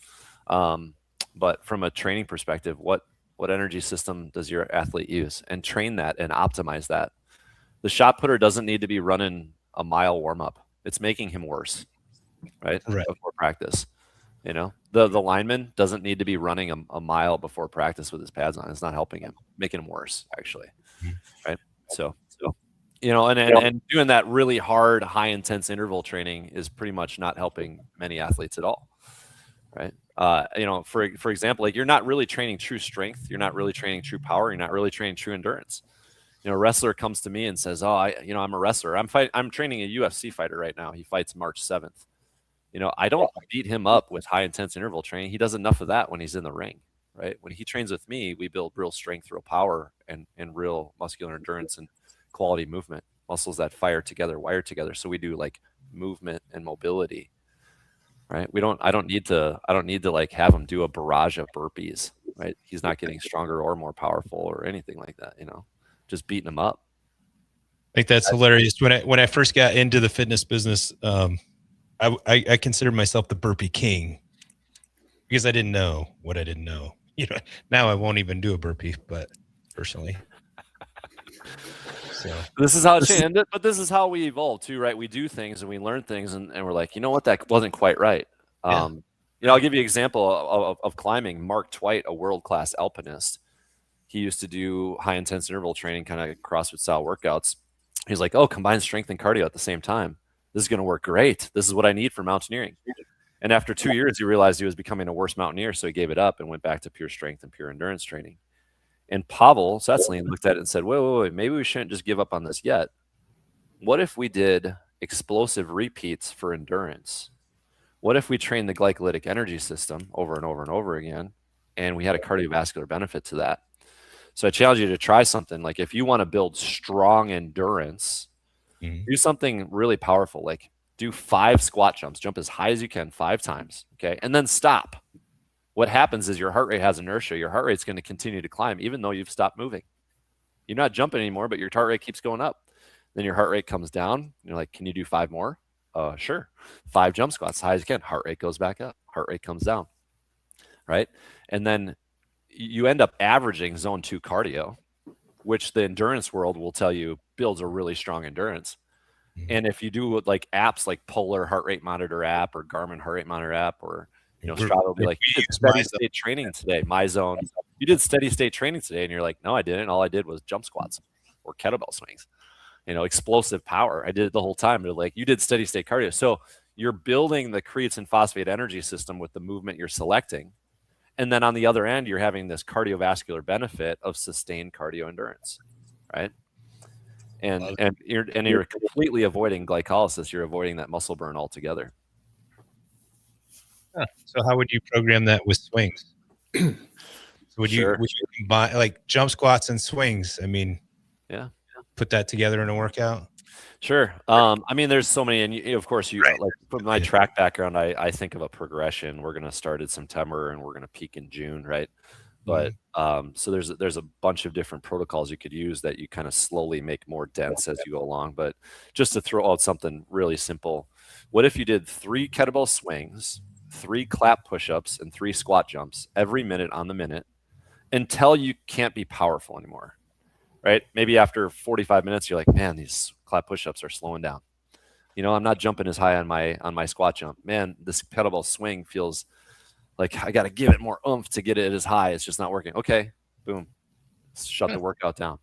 But from a training perspective, what energy system does your athlete use, and train that and optimize that? The shot putter doesn't need to be running a mile warm up. It's making him worse. Right. Before practice. The lineman doesn't need to be running a mile before practice with his pads on. It's not helping him, making him worse, actually. Right. So and doing that really hard, high intense interval training is pretty much not helping many athletes at all. Right. For example, you're not really training true strength. You're not really training true power. You're not really training true endurance. A wrestler comes to me and says, "Oh, I'm a wrestler. I'm training a UFC fighter right now. He fights March 7th. I don't beat him up with high intense interval training. He does enough of that when he's in the ring, right? When he trains with me, we build real strength, real power, and real muscular endurance and quality movement, muscles that fire together, wire together. So we do movement and mobility, right? I don't need to have him do a barrage of burpees, right? He's not getting stronger or more powerful or anything like that, just beating him up. I think that's hilarious. When I first got into the fitness business, I considered myself the burpee king because I didn't know what I didn't know. Now I won't even do a burpee, but personally. So this is how it changed. But this is how we evolve too, right? We do things and we learn things and we're like, that wasn't quite right. I'll give you an example of climbing. Mark Twight, a world-class alpinist, he used to do high intense interval training, kind of CrossFit style workouts. He's like, oh, combine strength and cardio at the same time. This is going to work great. This is what I need for mountaineering. And after 2 years, he realized he was becoming a worse mountaineer. So he gave it up and went back to pure strength and pure endurance training. And Pavel Setslin looked at it and said, wait, maybe we shouldn't just give up on this yet. What if we did explosive repeats for endurance? What if we trained the glycolytic energy system over and over and over again, and we had a cardiovascular benefit to that? So I challenge you to try something. If you want to build strong endurance, do something really powerful. Do 5 squat jumps, jump as high as you can 5 times. Okay. And then stop. What happens is your heart rate has inertia. Your heart rate's going to continue to climb, even though you've stopped moving. You're not jumping anymore, but your heart rate keeps going up. Then your heart rate comes down. You're like, can you do 5 more? Sure. 5 jump squats, as high as you can. Heart rate goes back up. Heart rate comes down. Right. And then you end up averaging zone 2 cardio, which the endurance world will tell you builds a really strong endurance. And if you do apps like Polar Heart Rate Monitor app or Garmin Heart Rate Monitor app, or Strava will be like, you did steady state training today, MyZone. You did steady state training today, and you're like, no, I didn't. All I did was jump squats or kettlebell swings. Explosive power. I did it the whole time. They're like, you did steady state cardio. So you're building the creatine phosphate energy system with the movement you're selecting. And then on the other end, you're having this cardiovascular benefit of sustained cardio endurance, right? And you're completely avoiding glycolysis. You're avoiding that muscle burn altogether. Huh. So how would you program that with swings? So would you combine jump squats and swings? I mean, yeah, put that together in a workout. Sure. I mean, there's so many, and of course, like from my track background, I think of a progression. We're going to start in September and we're going to peak in June, right? But so there's a bunch of different protocols you could use that you kind of slowly make more dense as you go along. But just to throw out something really simple, what if you did 3 kettlebell swings, 3 clap push-ups, and 3 squat jumps every minute on the minute until you can't be powerful anymore? Right? Maybe after 45 minutes, you're like, man, these clap push-ups are slowing down. I'm not jumping as high on my squat jump. Man, this kettlebell swing feels like I got to give it more oomph to get it as high. It's just not working. Okay, boom, shut the workout down.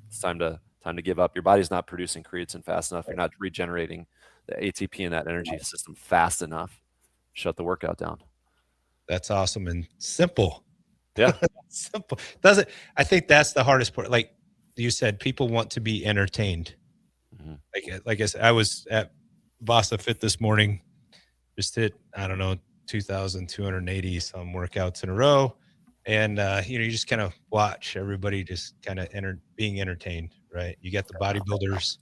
It's time to give up. Your body's not producing creatine fast enough. You're not regenerating the ATP in that energy system fast enough. Shut the workout down. That's awesome and simple. Yeah, simple. I think that's the hardest part. Like you said, people want to be entertained. Like I said, I was at Vasa Fit this morning, just hit, I don't know, 2,280 some workouts in a row. And, you just kind of watch everybody just kind of being entertained, right? You got the bodybuilders,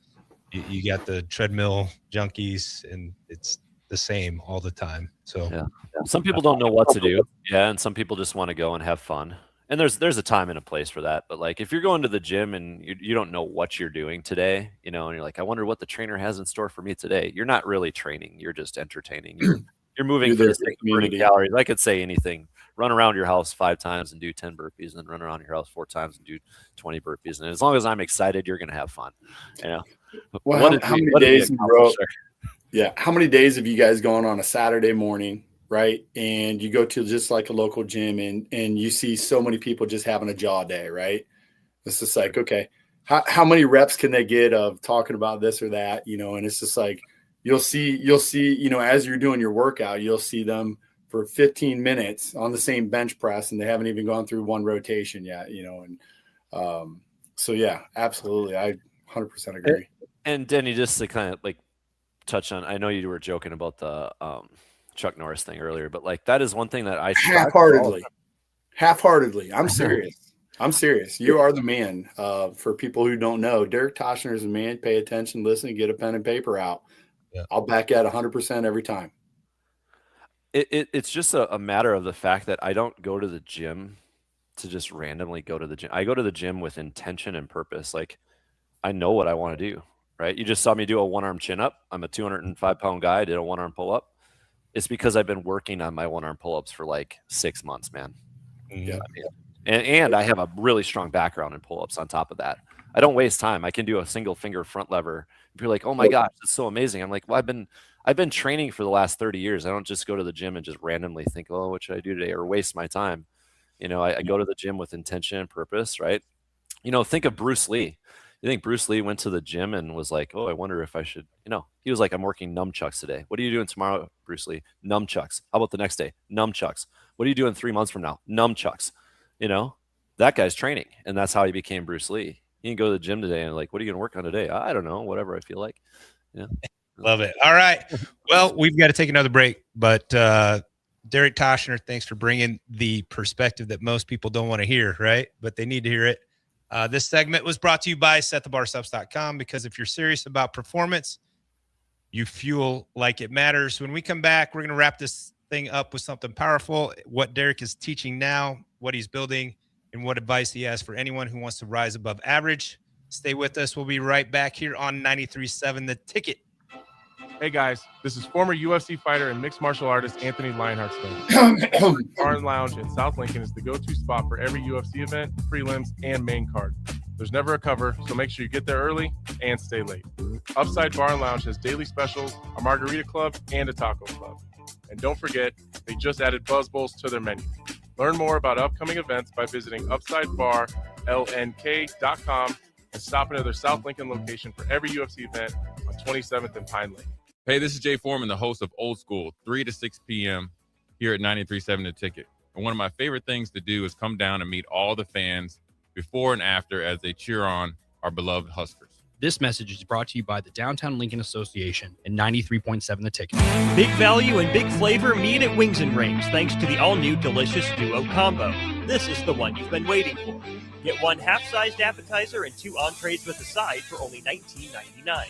you got the treadmill junkies, and it's the same all the time. So yeah. Some people don't know what to do. Yeah. And some people just want to go and have fun. And there's a time and a place for that. But like, if you're going to the gym and you don't know what you're doing today, and you're like, I wonder what the trainer has in store for me today. You're not really training. You're just entertaining. You're moving for the sake of burning calories. I could say anything. Run around your house 5 times and do 10 burpees, and then run around your house 4 times and do 20 burpees. And as long as I'm excited, you're going to have fun. Well, how many days in a row? Yeah. How many days have you guys gone on a Saturday morning, right? And you go to just like a local gym and you see so many people just having a jaw day, right? It's just like, okay, how many reps can they get of talking about this or that, and it's just like, you'll see, as you're doing your workout, you'll see them for 15 minutes on the same bench press and they haven't even gone through one rotation yet, so yeah, absolutely. I 100% agree. And Denny, just to kind of like touch on, I know you were joking about the Chuck Norris thing earlier, but like that is one thing that I half-heartedly. I'm serious. You are the man. For people who don't know, Derek Toshner is a man. Pay attention, listen, get a pen and paper out. Yeah. I'll back at 100% every time. It's just a matter of the fact that I don't go to the gym to just randomly go to the gym. I go to the gym with intention and purpose. Like I know what I want to do, right? You just saw me do a 1-arm chin up. I'm a 205-pound guy. I did a 1-arm pull up. It's because I've been working on my 1-arm pull ups for like 6 months, man. Yeah. And I have a really strong background in pull ups on top of that. I don't waste time. I can do a single finger front lever. If you're like, oh my gosh, it's so amazing. I'm like, well, I've been training for the last 30 years. I don't just go to the gym and just randomly think, oh, what should I do today, or waste my time. I go to the gym with intention and purpose, right? Think of Bruce Lee. You think Bruce Lee went to the gym and was like, oh, I wonder if I should, he was like, I'm working nunchucks today. What are you doing tomorrow, Bruce Lee? Nunchucks. How about the next day? Nunchucks. What are you doing 3 months from now? Nunchucks. That guy's training. And that's how he became Bruce Lee. You can go to the gym today and like, what are you going to work on today? I don't know, whatever I feel like. Yeah. Love it. All right. Well, we've got to take another break, but Derek Toshner, thanks for bringing the perspective that most people don't want to hear, right? But they need to hear it. This segment was brought to you by setthebarsubs.com, because if you're serious about performance, you fuel like it matters. When we come back, we're going to wrap this thing up with something powerful, what Derek is teaching now, what he's building, and what advice he has for anyone who wants to rise above average. Stay with us. We'll be right back here on 93.7 The Ticket. Hey guys, this is former UFC fighter and mixed martial artist Anthony Lionheart's Barn Lounge in South Lincoln is the go-to spot for every UFC event, prelims, and main card. There's never a cover, so make sure you get there early and stay late. Upside Bar and Lounge has daily specials, a margarita club, and a taco club. And don't forget, they just added Buzz Bowls to their menu. Learn more about upcoming events by visiting UpsideBarLNK.com and stop into their South Lincoln location for every UFC event on 27th and Pine Lake. Hey, this is Jay Foreman, the host of Old School, 3 to 6 p.m. here at 93.7 The Ticket. And one of my favorite things to do is come down and meet all the fans before and after as they cheer on our beloved Huskers. This message is brought to you by the Downtown Lincoln Association and 93.7 The Ticket. Big value and big flavor meet at Wings and Rings, thanks to the all-new delicious Duo Combo. This is the one you've been waiting for. Get 1 half-sized appetizer and 2 entrees with a side for only $19.99.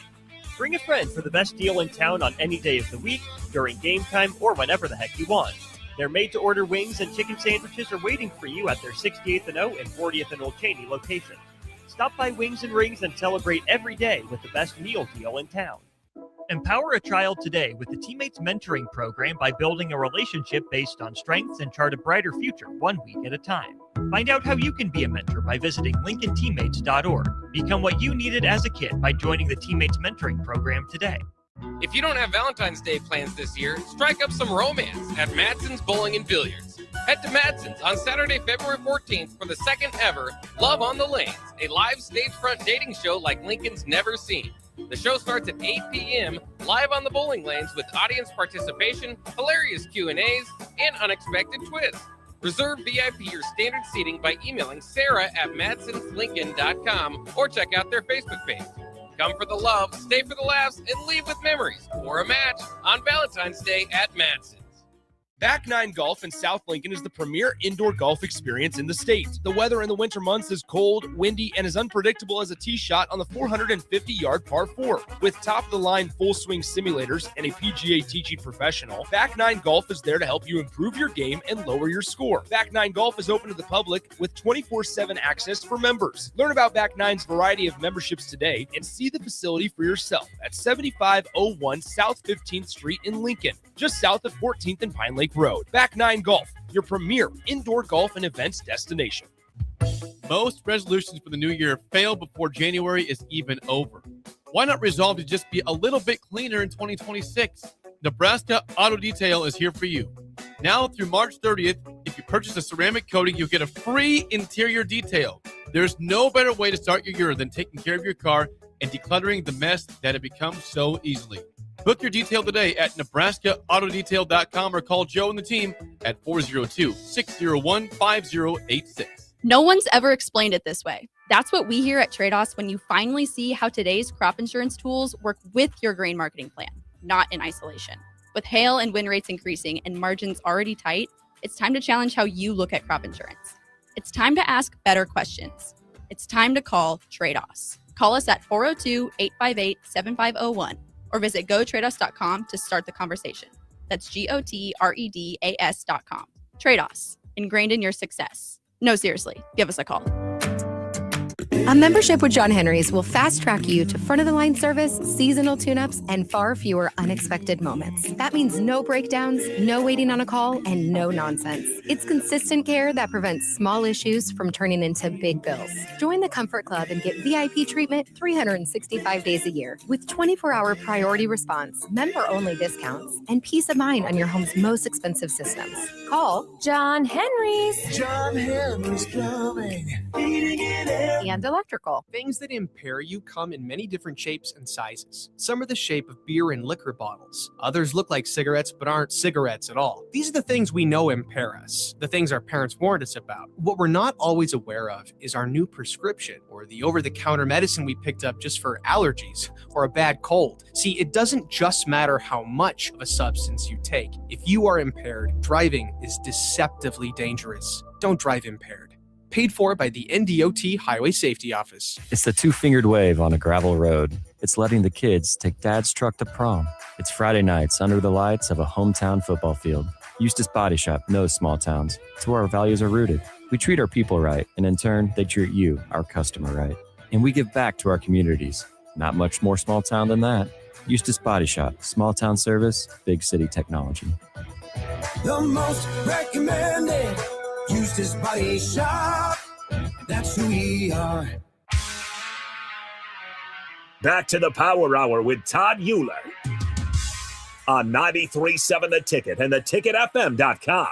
Bring a friend for the best deal in town on any day of the week, during game time, or whenever the heck you want. Their made-to-order wings and chicken sandwiches are waiting for you at their 68th and O and 40th and Old Cheney locations. Stop by Wings and Rings and celebrate every day with the best meal deal in town. Empower a child today with the Teammates Mentoring Program by building a relationship based on strengths and chart a brighter future 1 week at a time. Find out how you can be a mentor by visiting LincolnTeammates.org. Become what you needed as a kid by joining the Teammates Mentoring Program today. If you don't have Valentine's Day plans this year, strike up some romance at Madson's Bowling and Billiards. Head to Madson's on Saturday, February 14th for the second ever Love on the Lanes, a live stage front dating show like Lincoln's never seen. The show starts at 8 p.m. live on the bowling lanes with audience participation, hilarious Q&As, and unexpected twists. Reserve VIP or standard seating by emailing Sarah at madsonslincoln.com or check out their Facebook page. Come for the love, stay for the laughs, and leave with memories or a match on Valentine's Day at Madson's. Back Nine Golf in South Lincoln is the premier indoor golf experience in the state. The weather in the winter months is cold, windy, and as unpredictable as a tee shot on the 450-yard par 4. With top-of-the-line full-swing simulators and a PGA teaching professional, Back Nine Golf is there to help you improve your game and lower your score. Back Nine Golf is open to the public with 24/7 access for members. Learn about Back Nine's variety of memberships today and see the facility for yourself at 7501 South 15th Street in Lincoln, just south of 14th and Pine Lake Road. Back Nine Golf, your premier indoor golf and events destination. Most resolutions for the new year fail before January is even over. Why not resolve to just be a little bit cleaner in 2026? Nebraska Auto Detail is here for you. Now through March 30th, if you purchase a ceramic coating, you'll get a free interior detail. There's no better way to start your year than taking care of your car and decluttering the mess that it becomes so easily. Book your detail today at NebraskaAutoDetail.com or call Joe and the team at 402-601-5086. No one's ever explained it this way. That's what we hear at Trade-Offs when you finally see how today's crop insurance tools work with your grain marketing plan, not in isolation. With hail and wind rates increasing and margins already tight, it's time to challenge how you look at crop insurance. It's time to ask better questions. It's time to call Trade-Offs. Call us at 402-858-7501. or visit GoTradeUs.com to start the conversation. That's GOTREDAS.com. Trade-offs, ingrained in your success. No, seriously, give us a call. A membership with John Henry's will fast-track you to front-of-the-line service, seasonal tune-ups, and far fewer unexpected moments. That means no breakdowns, no waiting on a call, and no nonsense. It's consistent care that prevents small issues from turning into big bills. Join the Comfort Club and get VIP treatment 365 days a year with 24-hour priority response, member-only discounts, and peace of mind on your home's most expensive systems. Call John Henry's. John Henry's Plumbing, heating and air. And electrical. Things that impair you come in many different shapes and sizes. Some are the shape of beer and liquor bottles. Others look like cigarettes but aren't cigarettes at all. These are the things we know impair us, the things our parents warned us about. What we're not always aware of is our new prescription or the over-the-counter medicine we picked up just for allergies or a bad cold. See, it doesn't just matter how much of a substance you take. If you are impaired, driving is deceptively dangerous. Don't drive impaired. Paid for by the NDOT Highway Safety Office. It's the two-fingered wave on a gravel road. It's letting the kids take dad's truck to prom. It's Friday nights under the lights of a hometown football field. Eustace Body Shop knows small towns. It's where our values are rooted. We treat our people right, and in turn, they treat you, our customer, right. And we give back to our communities. Not much more small town than that. Eustace Body Shop, small town service, big city technology. The most recommended Eustace Body Shop. That's who we are. Back to the Power Hour with Todd Uhlir on 93.7 The Ticket and theticketfm.com.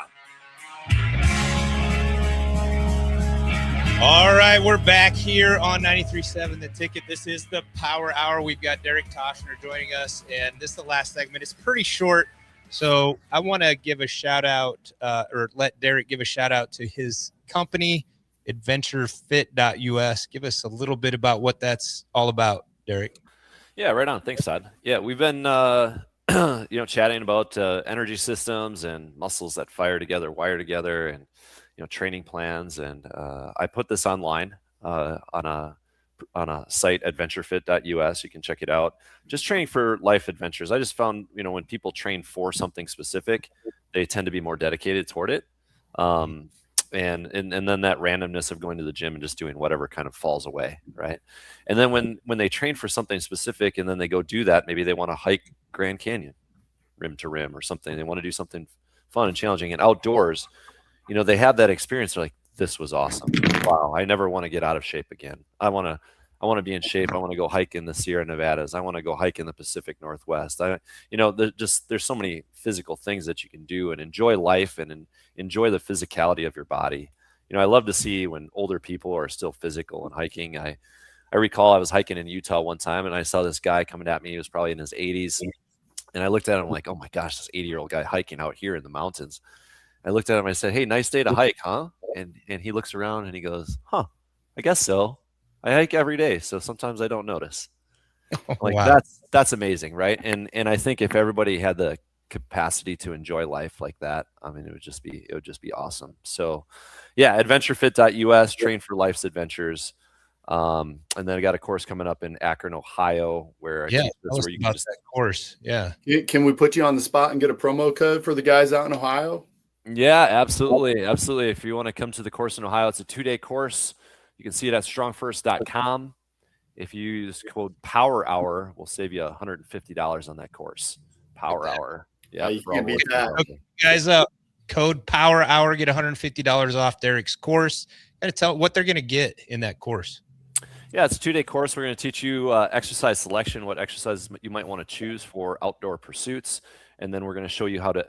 All right, we're back here on 93.7 The Ticket. This is the Power Hour. We've got Derek Toshner joining us, and this is the last segment. It's pretty short, so I want to give a shout out, or let Derek give a shout out to his company, AdventureFit.us. Give us a little bit about what that's all about, Derek. Yeah, right on. Thanks, Todd. Yeah, we've been chatting about energy systems and muscles that fire together, wire together, and training plans. And I put this online on a on a site, adventurefit.us. You can check it out. Just training for life adventures. I just found, when people train for something specific, they tend to be more dedicated toward it. And then that randomness of going to the gym and just doing whatever kind of falls away, right? And then when they train for something specific and then they go do that, maybe they want to hike Grand Canyon rim to rim or something. They want to do something fun and challenging and outdoors. They have that experience. They're like, this was awesome. Wow, I never want to get out of shape again. I want to be in shape. I want to go hike in the Sierra Nevadas. I want to go hike in the Pacific Northwest. There's so many physical things that you can do and enjoy life and enjoy the physicality of your body. I love to see when older people are still physical and hiking. I recall I was hiking in Utah one time and I saw this guy coming at me. He was probably in his 80s. And I looked at him like, oh my gosh, this 80-year-old guy hiking out here in the mountains. I looked at him and I said, hey, nice day to hike, huh? And he looks around and he goes, huh, I guess so. I hike every day, so sometimes I don't notice. Like Wow. that's amazing, right? And I think if everybody had the capacity to enjoy life like that, it would just be awesome. So yeah, adventurefit.us, train for life's adventures. And then I got a course coming up in Akron, Ohio, where Yeah, that's where you can just that course. Yeah. Can we put you on the spot and get a promo code for the guys out in Ohio? Yeah, absolutely. Absolutely. If you want to come to the course in Ohio, it's a 2-day course. You can see it at strongfirst.com. If you use code Power Hour, we'll save you $150 on that course. Power Hour. Yeah. You can't beat that. Okay, guys, code Power Hour, get $150 off Derek's course. Got to tell what they're going to get in that course. Yeah, it's a 2-day course. We're going to teach you exercise selection, what exercises you might want to choose for outdoor pursuits. And then we're going to show you how to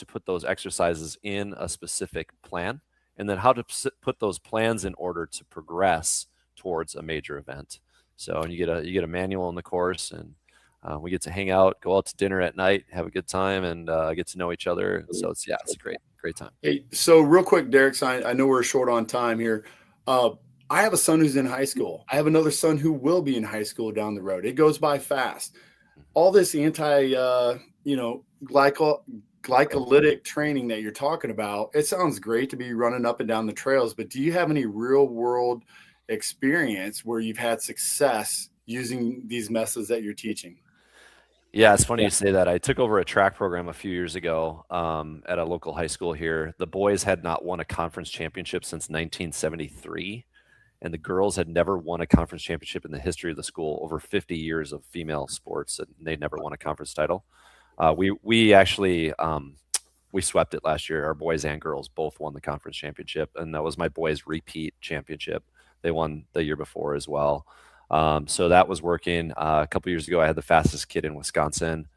put those exercises in a specific plan, and then how to put those plans in order to progress towards a major event. So, and you get a manual in the course, and we get to hang out, go out to dinner at night, have a good time, and get to know each other. So it's a great time. Hey, so real quick, Derek, I know we're short on time here. I have a son who's in high school. I have another son who will be in high school down the road. It goes by fast. All this glycolytic training that you're talking about, it sounds great to be running up and down the trails, but do you have any real world experience where you've had success using these methods that you're teaching? Yeah, it's funny you say that. I took over a track program a few years ago at a local high school here. The boys had not won a conference championship since 1973. And the girls had never won a conference championship in the history of the school. Over 50 years of female sports, and they never won a conference title. We actually we swept it last year. Our boys and girls both won the conference championship, and that was my boys' repeat championship. They won the year before as well. So that was working. A couple years ago, I had the fastest kid in Wisconsin.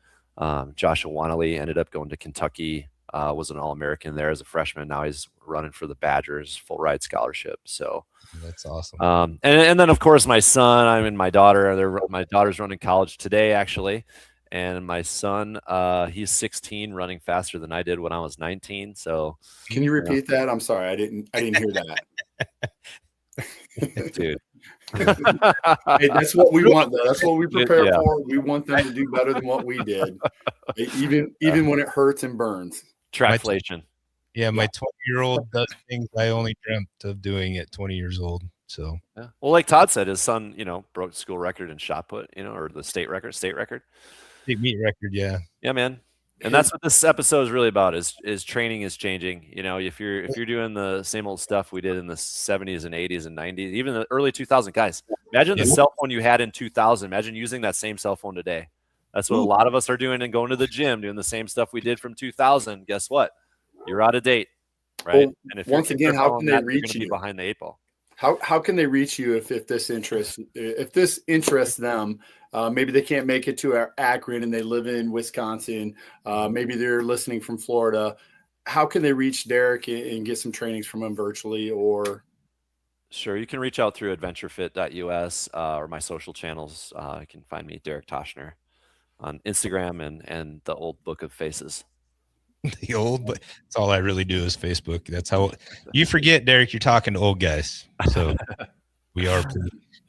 Joshua Wanley ended up going to Kentucky. Was an All-American there as a freshman. Now he's running for the Badgers, full ride scholarship. So that's awesome. And then of course my son, my daughter. My daughter's running college today actually, and my son, he's 16, running faster than I did when I was 19. So can you repeat that? I'm sorry, I didn't hear that. Dude. Hey, that's what we want, though. That's what we prepare for. We want them to do better than what we did, even when it hurts and burns. Trackflation. Yeah, my 20-year-old does things I only dreamt of doing at 20 years old. So, yeah. Well, like Todd said, his son, broke school record in shot put, or the state record. State meet record, yeah. Yeah, man. And that's what this episode is really about is training is changing. If you're doing the same old stuff we did in the 70s and 80s and 90s, even the early 2000s, guys, imagine the cell phone you had in 2000. Imagine using that same cell phone today. That's what a lot of us are doing and going to the gym, doing the same stuff we did from 2000. Guess what? You're out of date, right? Well, and if once again, how can they reach you? Be behind the 8 ball. How can they reach you if this interests them? Maybe they can't make it to Akron and they live in Wisconsin. Maybe they're listening from Florida. How can they reach Derek and get some trainings from him virtually or? Sure. You can reach out through adventurefit.us or my social channels. You can find me, Derek Toshner, on Instagram and the old book of faces. The old, but that's all I really do is Facebook. That's how you forget, Derek, you're talking to old guys. So we are.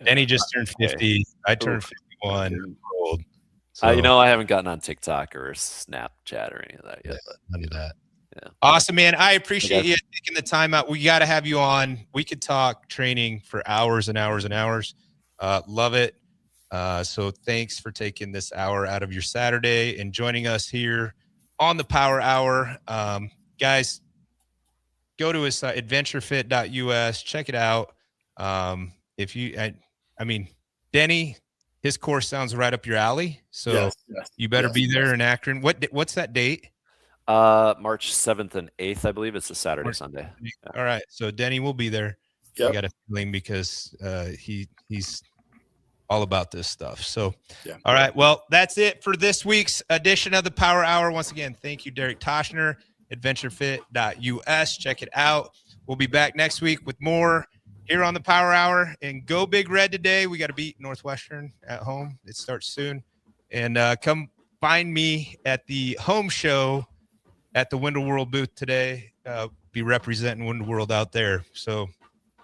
Danny just turned 50. I turned 51. We're old. So, I haven't gotten on TikTok or Snapchat or any of that yet. But none of that. Yeah. Awesome, man. I appreciate you taking the time out. We got to have you on. We could talk training for hours and hours and hours. Love it. So thanks for taking this hour out of your Saturday and joining us here on the Power Hour. Guys, go to his site, adventurefit.us. Check it out. If you, I mean, Denny, his course sounds right up your alley. So you better be there in Akron. What's that date? March 7th and 8th, I believe. It's a Saturday, Sunday. Yeah. All right. So Denny will be there. Yep. I got a feeling because he's all about this stuff. So, all right. Well, that's it for this week's edition of the Power Hour. Once again, thank you, Derek Toshner, adventurefit.us. Check it out. We'll be back next week with more here on the Power Hour. And go Big Red today. We got to beat Northwestern at home. It starts soon. And come find me at the home show at the Window World booth today. Be representing Window World out there. So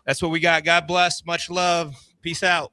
that's what we got. God bless. Much love. Peace out.